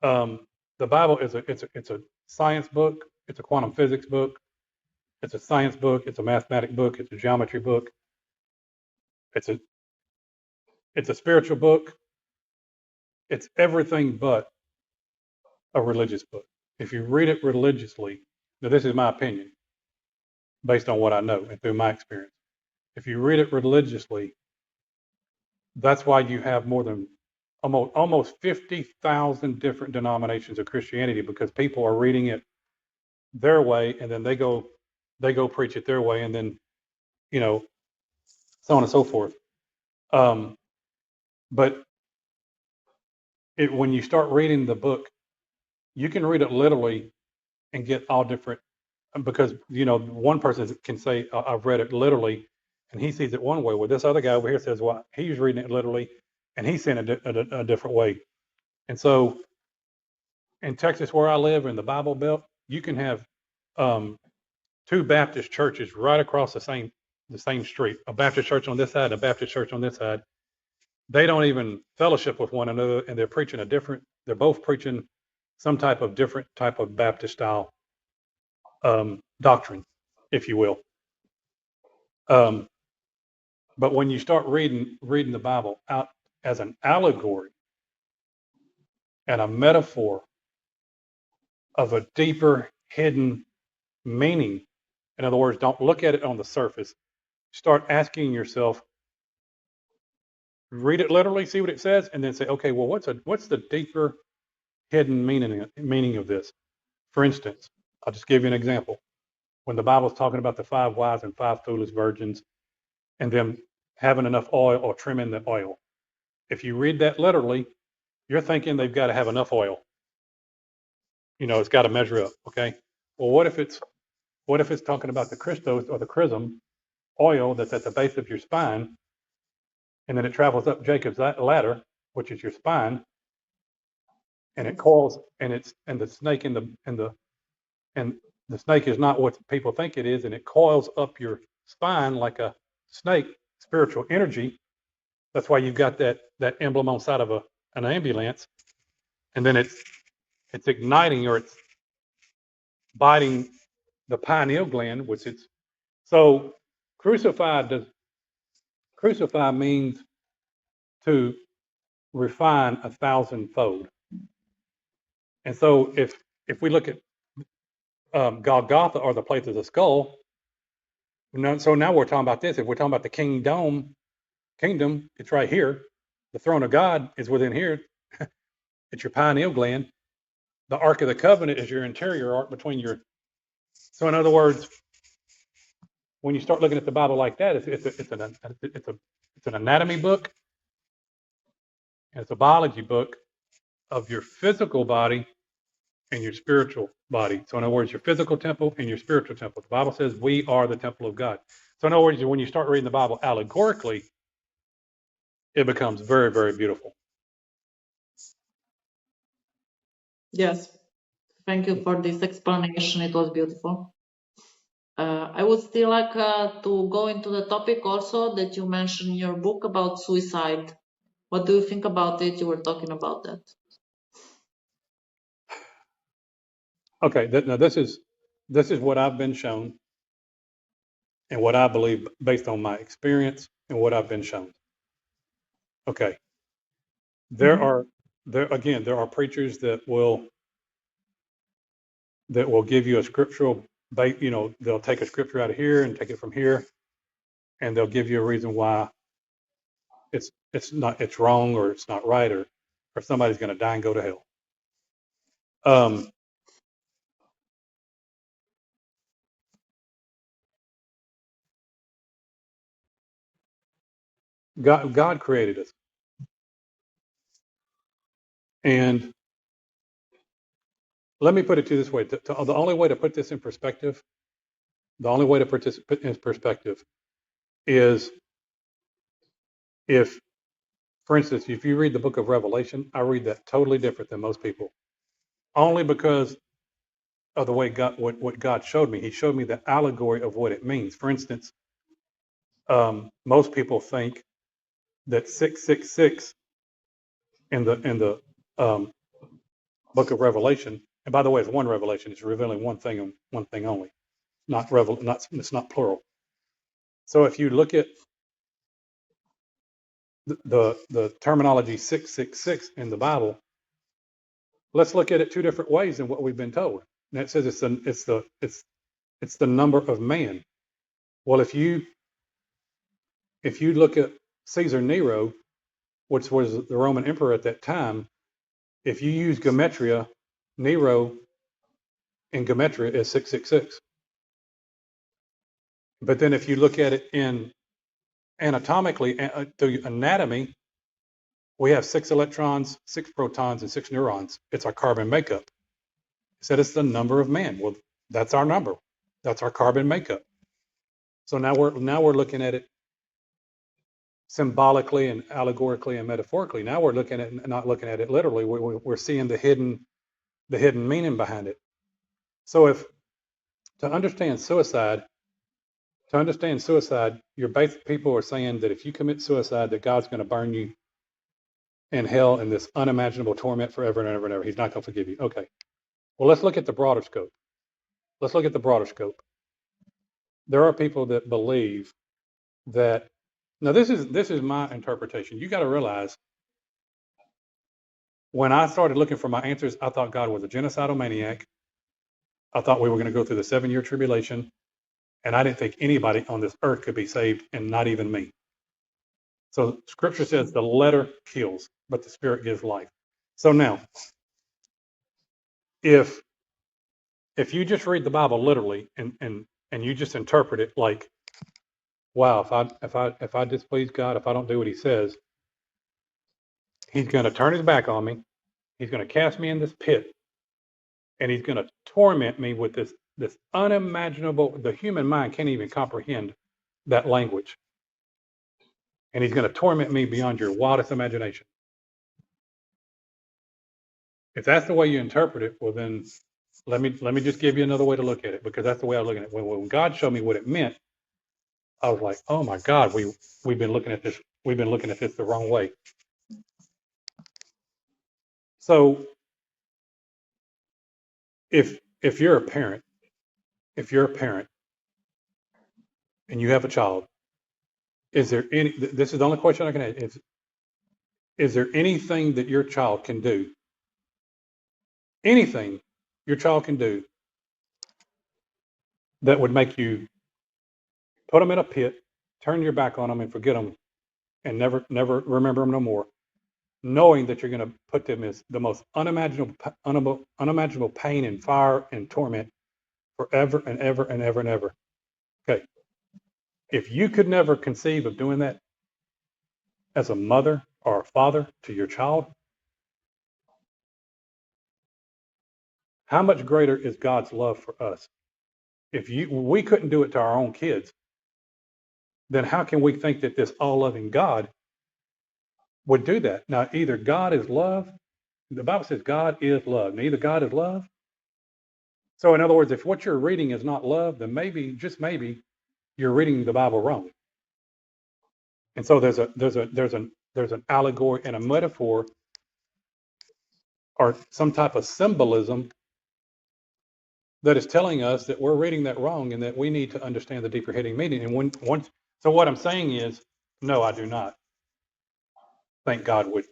B: the Bible is it's a science book. It's a quantum physics book. It's a science book. It's a mathematic book. It's a geometry book. It's a spiritual book. It's everything but a religious book. If you read it religiously, now this is my opinion based on what I know and through my experience. If you read it religiously, that's why you have more than almost 50,000 different denominations of Christianity, because people are reading it their way and then they go preach it their way, and then you know so on and so forth. Um, but when you start reading the book, you can read it literally and get all different, because one person can say I've read it literally and he sees it one way, well this other guy over here says well he's reading it literally and he's seeing it a different way. And so in Texas where I live in the Bible Belt, you can have um, two Baptist churches right across the same street, a Baptist church on this side, a Baptist church on this side. They don't even fellowship with one another, and they're both preaching some type of different type of Baptist style doctrine, if you will. Um, but when you start reading the Bible out as an allegory and a metaphor of a deeper hidden meaning. In other words, don't look at it on the surface. Start asking yourself, read it literally, see what it says, and then say, okay, well, what's the deeper hidden meaning of this? For instance, I'll just give you an example. When the Bible's talking about the 5 wise and 5 foolish virgins and them having enough oil or trimming the oil, if you read that literally, you're thinking they've got to have enough oil. It's got to measure up. Okay. Well, what if it's talking about the Christos or the chrism oil that's at the base of your spine, and then it travels up Jacob's ladder, which is your spine, and it coils, and the snake and the snake is not what people think it is, and it coils up your spine like a snake, spiritual energy. That's why you've got that emblem on side of an ambulance, and then it's igniting, or it's biting the pineal gland, which it's so crucify means to refine 1,000-fold. And so if we look at Golgotha, or the place of the skull, so now we're talking about this. If we're talking about the kingdom, it's right here. The throne of God is within here. It's your pineal gland. The Ark of the Covenant is your interior ark between your. So in other words, when you start looking at the Bible like that, it's an anatomy book, and it's a biology book of your physical body and your spiritual body. So in other words, your physical temple and your spiritual temple. The Bible says we are the temple of God. So in other words, when you start reading the Bible allegorically, it becomes very, very beautiful.
A: Yes. Thank you for this explanation. It was beautiful. I would still like to go into the topic also that you mentioned in your book about suicide. What do you think about it? You were talking about that.
B: Okay, now this is what I've been shown, and what I believe based on my experience and what I've been shown. Okay, there are preachers that will give you a scriptural, they'll take a scripture out of here and take it from here, and they'll give you a reason why it's wrong, or it's not right, or somebody's going to die and go to hell. God created us, and let me put it to you this way: the only way to put this in perspective, is if, for instance, if you read the book of Revelation, I read that totally different than most people, only because of the way what God showed me. He showed me the allegory of what it means. For instance, most people think that 666 in the book of Revelation, and by the way, it's one revelation. It's revealing one thing and one thing only, it's not plural. So if you look at the terminology 666 in the Bible, let's look at it two different ways than what we've been told. And it says it's the number of man. Well, if you look at Caesar Nero, which was the Roman emperor at that time, if you use gematria, Nero in gematria is 666. But then if you look at it in anatomically, through anatomy, we have 6 electrons, 6 protons, and 6 neurons. It's our carbon makeup. It said it's the number of man. Well, that's our number. That's our carbon makeup. So now we're looking at it symbolically and allegorically and metaphorically. Now we're looking at not looking at it literally. We're seeing the hidden meaning behind it. So to understand suicide, people are saying that if you commit suicide, that God's going to burn you in hell in this unimaginable torment forever and ever and ever. He's not going to forgive you. Okay. Well, let's look at the broader scope. There are people that believe that. Now, this is my interpretation. You got to realize, when I started looking for my answers, I thought God was a genocidal maniac. I thought we were going to go through the 7-year tribulation, and I didn't think anybody on this earth could be saved, and not even me. So Scripture says the letter kills, but the Spirit gives life. So now, if you just read the Bible literally and you just interpret it like, wow, if I displease God, if I don't do what He says, He's going to turn His back on me. He's going to cast me in this pit, and He's going to torment me with this unimaginable. The human mind can't even comprehend that language, and He's going to torment me beyond your wildest imagination. If that's the way you interpret it, well then, let me just give you another way to look at it, because that's the way I was looking at it. When God showed me what it meant, I was like, oh my God, we've been looking at this the wrong way. So if you're a parent, and you have a child, is there any? This is the only question I can ask. Is there anything that your child can do? Anything your child can do that would make you put them in a pit, turn your back on them, and forget them, and never remember them no more, knowing that you're going to put them as the most unimaginable pain and fire and torment forever and ever and ever and ever. Okay. If you could never conceive of doing that as a mother or a father to your child, how much greater is God's love for us? If we couldn't do it to our own kids, then how can we think that this all-loving God would do that? Now, either God is love. The Bible says God is love. Now, either God is love. So, in other words, if what you're reading is not love, then maybe, just maybe, you're reading the Bible wrong. And so there's an allegory and a metaphor or some type of symbolism that is telling us that we're reading that wrong and that we need to understand the deeper hidden meaning. And so what I'm saying is, no, I do not think God would.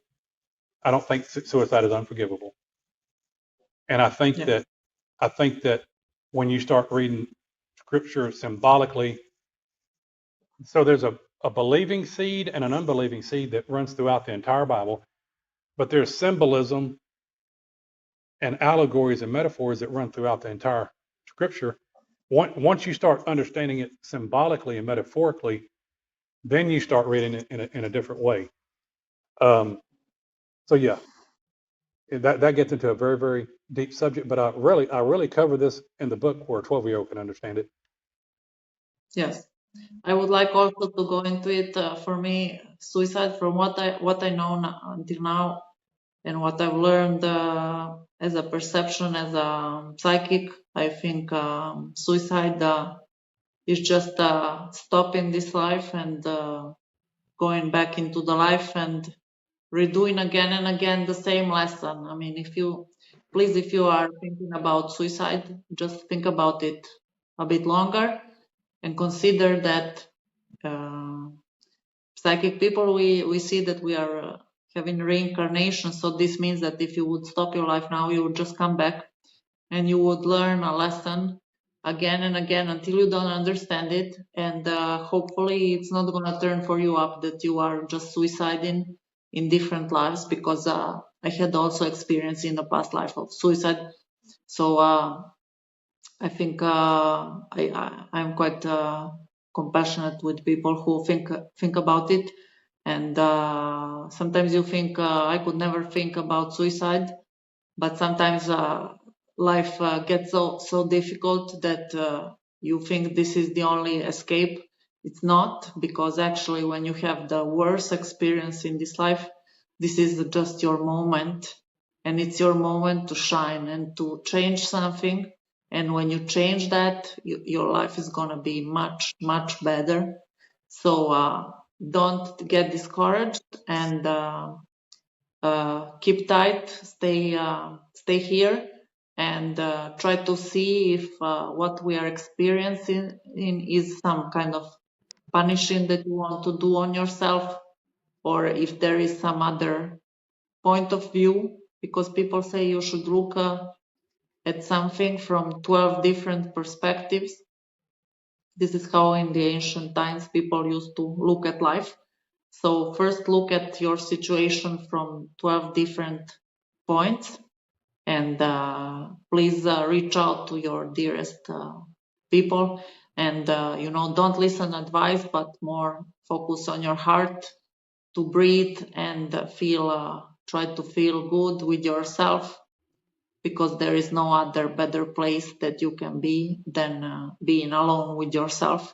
B: I don't think suicide is unforgivable. And I think that when you start reading Scripture symbolically, so there's a believing seed and an unbelieving seed that runs throughout the entire Bible, but there's symbolism and allegories and metaphors that run throughout the entire Scripture. Once you start understanding it symbolically and metaphorically, then you start reading it in a different way. So yeah, that gets into a very, very deep subject, but I really cover this in the book where a 12-year-old can understand it.
A: Yes. I would like also to go into it. For me, suicide, from what I know until now, and what I've learned as a perception, as a psychic, I think suicide is just stopping this life and going back into the life and redoing again and again the same lesson. I mean, if you are thinking about suicide, just think about it a bit longer and consider that psychic people, we see that we are having reincarnation. So this means that if you would stop your life now, you would just come back and you would learn a lesson again and again until you don't understand it. And hopefully it's not going to turn for you up that you are just suiciding in different lives, because I had also experience in the past life of suicide. So I think I'm quite compassionate with people who think about it. And sometimes you think I could never think about suicide, but sometimes life gets so difficult that you think this is the only escape. It's not, because actually when you have the worst experience in this life, this is just your moment, and it's your moment to shine and to change something. And when you change that, your life is going to be much, much better. So don't get discouraged, and keep tight, stay here, and try to see if what we are experiencing is some kind of punishing that you want to do on yourself, or if there is some other point of view, because people say you should look at something from 12 different perspectives. This is how in the ancient times people used to look at life. So first look at your situation from 12 different points, and please reach out to your dearest people, and don't listen advice, but more focus on your heart, to breathe and try to feel good with yourself, because there is no other better place that you can be than being alone with yourself.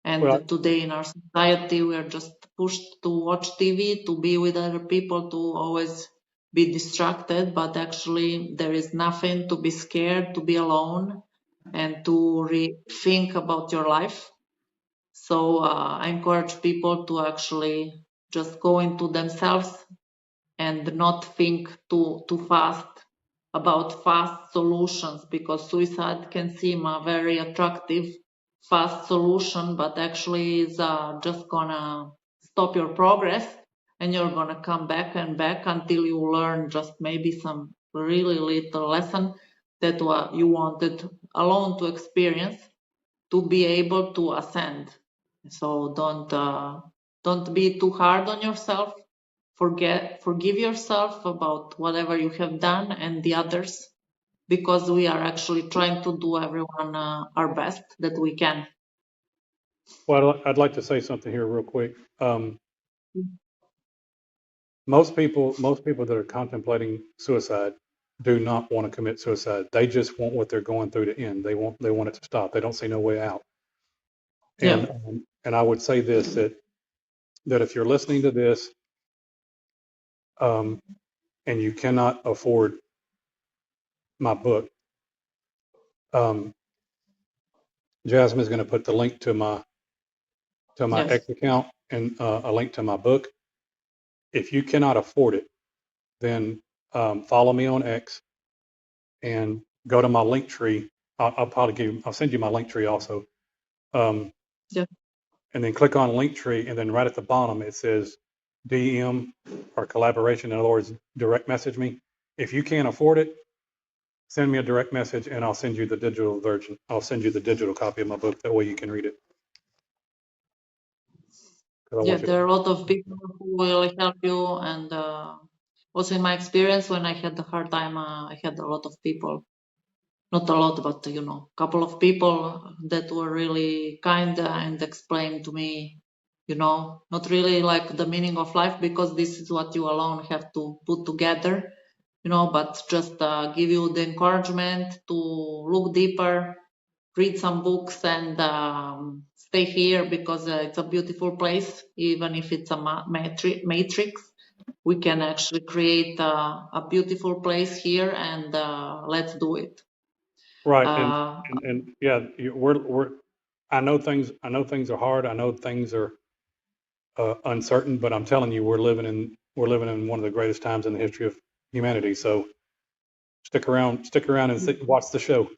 A: And
B: Well,
A: today in our society, we are just pushed to watch TV, to be with other people, to always be distracted. But actually, there is nothing to be scared, to be alone, and to think about your life. So I encourage people to actually just go into themselves and not think too fast about fast solutions, because suicide can seem a very attractive fast solution, but actually is just gonna stop your progress, and you're gonna come back and back until you learn just maybe some really little lesson that you wanted alone to experience, to be able to ascend. So don't be too hard on yourself. Forgive yourself about whatever you have done and the others, because we are actually trying to do everyone our best that we can.
B: well, I'd like to say something here real quick. Most people that are contemplating suicide do not want to commit suicide. They just want what they're going through to end. They want it to stop. They don't see no way out.
A: Yeah.
B: And I would say this, that if you're listening to this, um, and you cannot afford my book, um, Jasmine is going to put the link to my
A: Yes.
B: X account and a link to my book. If you cannot afford it, then follow me on X and go to my link tree. I'll send you my link tree also. Um,
A: Yeah.
B: and then click on link tree, and then right at the bottom it says DM or collaboration. In other words, direct message me. If you can't afford it, send me a direct message and I'll send you the digital version. I'll send you the digital copy of my book. That way you can read it. 'Cause I
A: Yeah,
B: want you
A: there are
B: to.
A: a lot of people who will help you, and also in my experience, when I had a hard time, I had a lot of people, not a lot, but couple of people that were really kind and explained to me, not really like the meaning of life, because this is what you alone have to put together, but just give you the encouragement to look deeper, read some books, and stay here, because it's a beautiful place. Even if it's a matrix, we can actually create a beautiful place here, and let's do it.
B: Right.
A: Uh,
B: And yeah, we're, I know things are hard. I know things are uncertain, but I'm telling you, we're living in one of the greatest times in the history of humanity. So stick around and watch the show.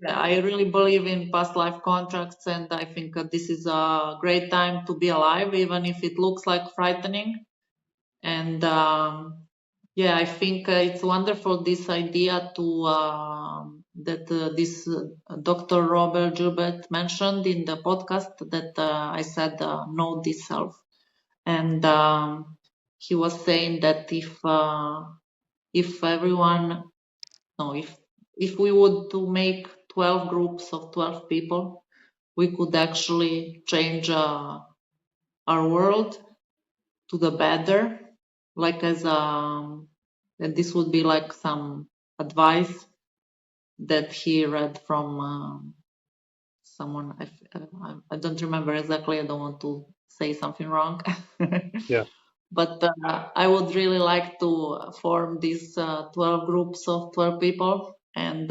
A: Yeah, I really believe in past life contracts, and I think this is a great time to be alive, even if it looks like frightening. And yeah, I think it's wonderful, this idea to that this Dr. Robert Gilbert mentioned in the podcast, that I said, know this self. And he was saying that if everyone, no, if we would to make 12 groups of 12 people, we could actually change our world to the better. Like and this would be like some advice that he read from someone. I don't remember exactly. I don't want to say something wrong.
B: Yeah.
A: But I would really like to form these 12 groups of 12 people, and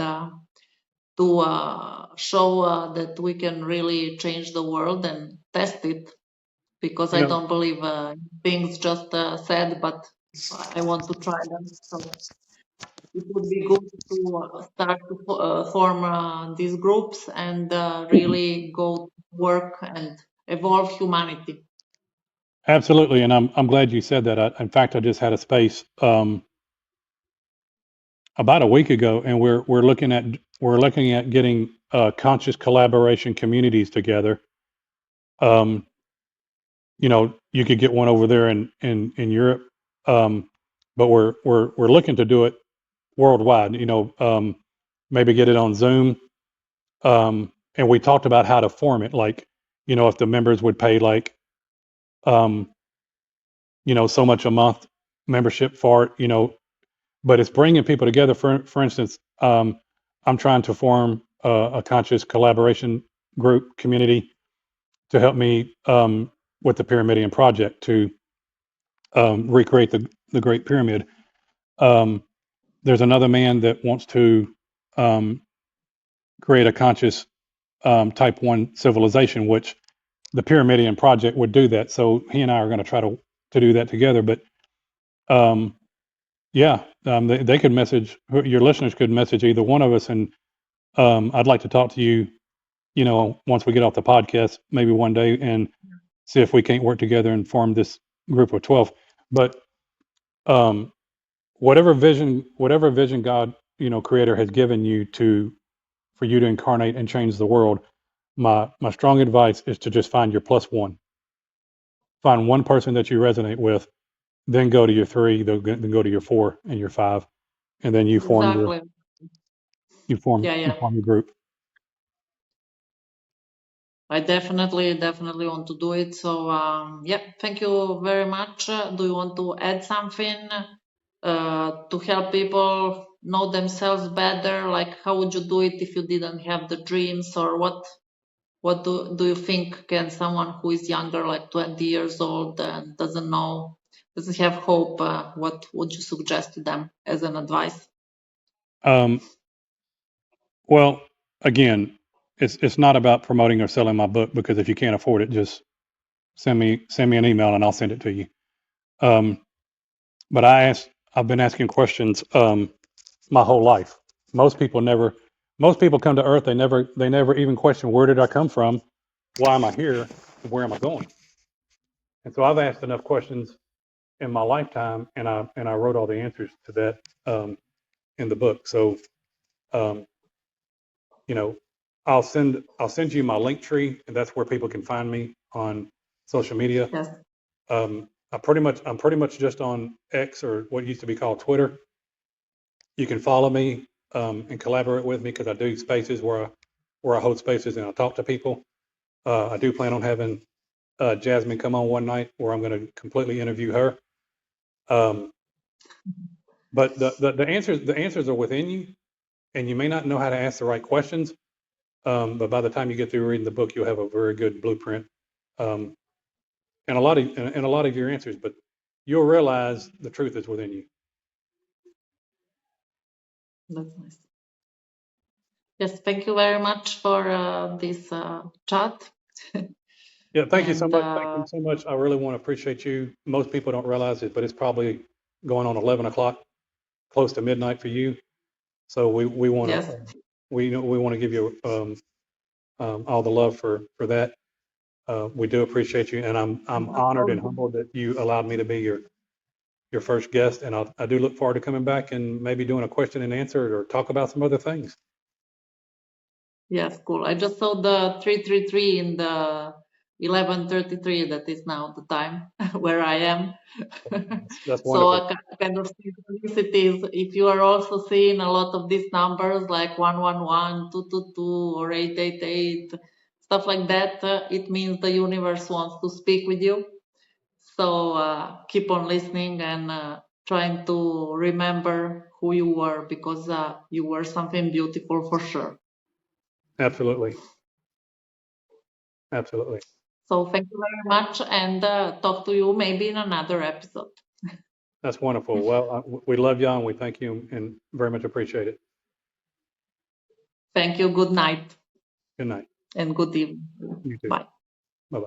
A: to show that we can really change the world and test it, because
B: You
A: I
B: know,
A: don't believe things just said, but I want to try them. So it would be good to start to form these groups, and really go to work and evolve humanity.
B: absolutely. And I'm glad you said that. In fact, I just had a space. about a week ago, and we're looking at getting conscious collaboration communities together. You know, you could get one over there in Europe, but we're looking to do it worldwide. You know, maybe get it on Zoom. And we talked about how to form it, like, you know, if the members would pay like, um, you know, so much a month membership for it, you know, but it's bringing people together. For instance, I'm trying to form a conscious collaboration group community to help me with the Pyramidion project to recreate the Great Pyramid. There's another man that wants to um, create a conscious type 1 civilization, which the Pyramidion project would do that. So he and I are going to try to do that together. But um, yeah, they could message, your listeners could message either one of us, and I'd like to talk to you, you know, once we get off the podcast, maybe one day, and see if we can't work together and form this group of 12. But um, whatever vision God, you know, creator has given you for you to incarnate and change the world, my strong advice is to just find your plus one. Find one person that you resonate with, then go to your three, then go to your four and your five, and then you form
A: Exactly.
B: you
A: Yeah.
B: form your group.
A: I definitely want to do it. So yeah, thank you very much. Do you want to add something to help people know themselves better? Like, how would you do it if you didn't have the dreams, or what do you think can someone who is younger, like 20 years old, and doesn't have hope, what would you suggest to them as an advice?
B: Um, well, again, it's not about promoting or selling my book, because if you can't afford it, just send me an email and I'll send it to you. But I've been asking questions my whole life. Most people never. Most people come to Earth. They never even question, where did I come from, why am I here, and where am I going. And so I've asked enough questions in my lifetime, and I wrote all the answers to that in the book. So um, you know, I'll send you my link tree, and that's where people can find me on social media.
A: Yes.
B: I'm pretty much just on X, or what used to be called Twitter. You can follow me and collaborate with me, because I do spaces where I hold spaces and I talk to people. I do plan on having Jasmine come on one night where I'm going to completely interview her. But the answers are within you, and you may not know how to ask the right questions. But by the time you get through reading the book, you'll have a very good blueprint um, and a lot of your answers. But you'll realize the truth is within you.
A: That's nice. Yes, thank you very much for this chat.
B: Yeah, thank you so
A: And
B: much. Thank you so much. I really want to appreciate you. Most people don't realize it, but it's probably going on 11 o'clock, close to midnight for you. So we want
A: yes,
B: to we want to give you all the love for that. We do appreciate you, and I'm honored and humbled that you allowed me to be your first guest. And I do look forward to coming back and maybe doing a question and answer, or talk about some other things.
A: yes, cool. I just saw the 333 in the 11:33. That is now the time where I am.
B: That's
A: So
B: wonderful.
A: a kind of synchronicities. If you are also seeing a lot of these numbers like 111, 222, or 888, stuff like that, it means the universe wants to speak with you. So keep on listening and trying to remember who you were, because you were something beautiful for sure.
B: Absolutely. Absolutely.
A: So thank you very much, and talk to you maybe in another episode.
B: That's wonderful. Well, we love y'all, and we thank you and very much appreciate it.
A: Thank you. Good night
B: Good night.
A: and good evening.
B: You too.
A: Bye.
B: Bye bye.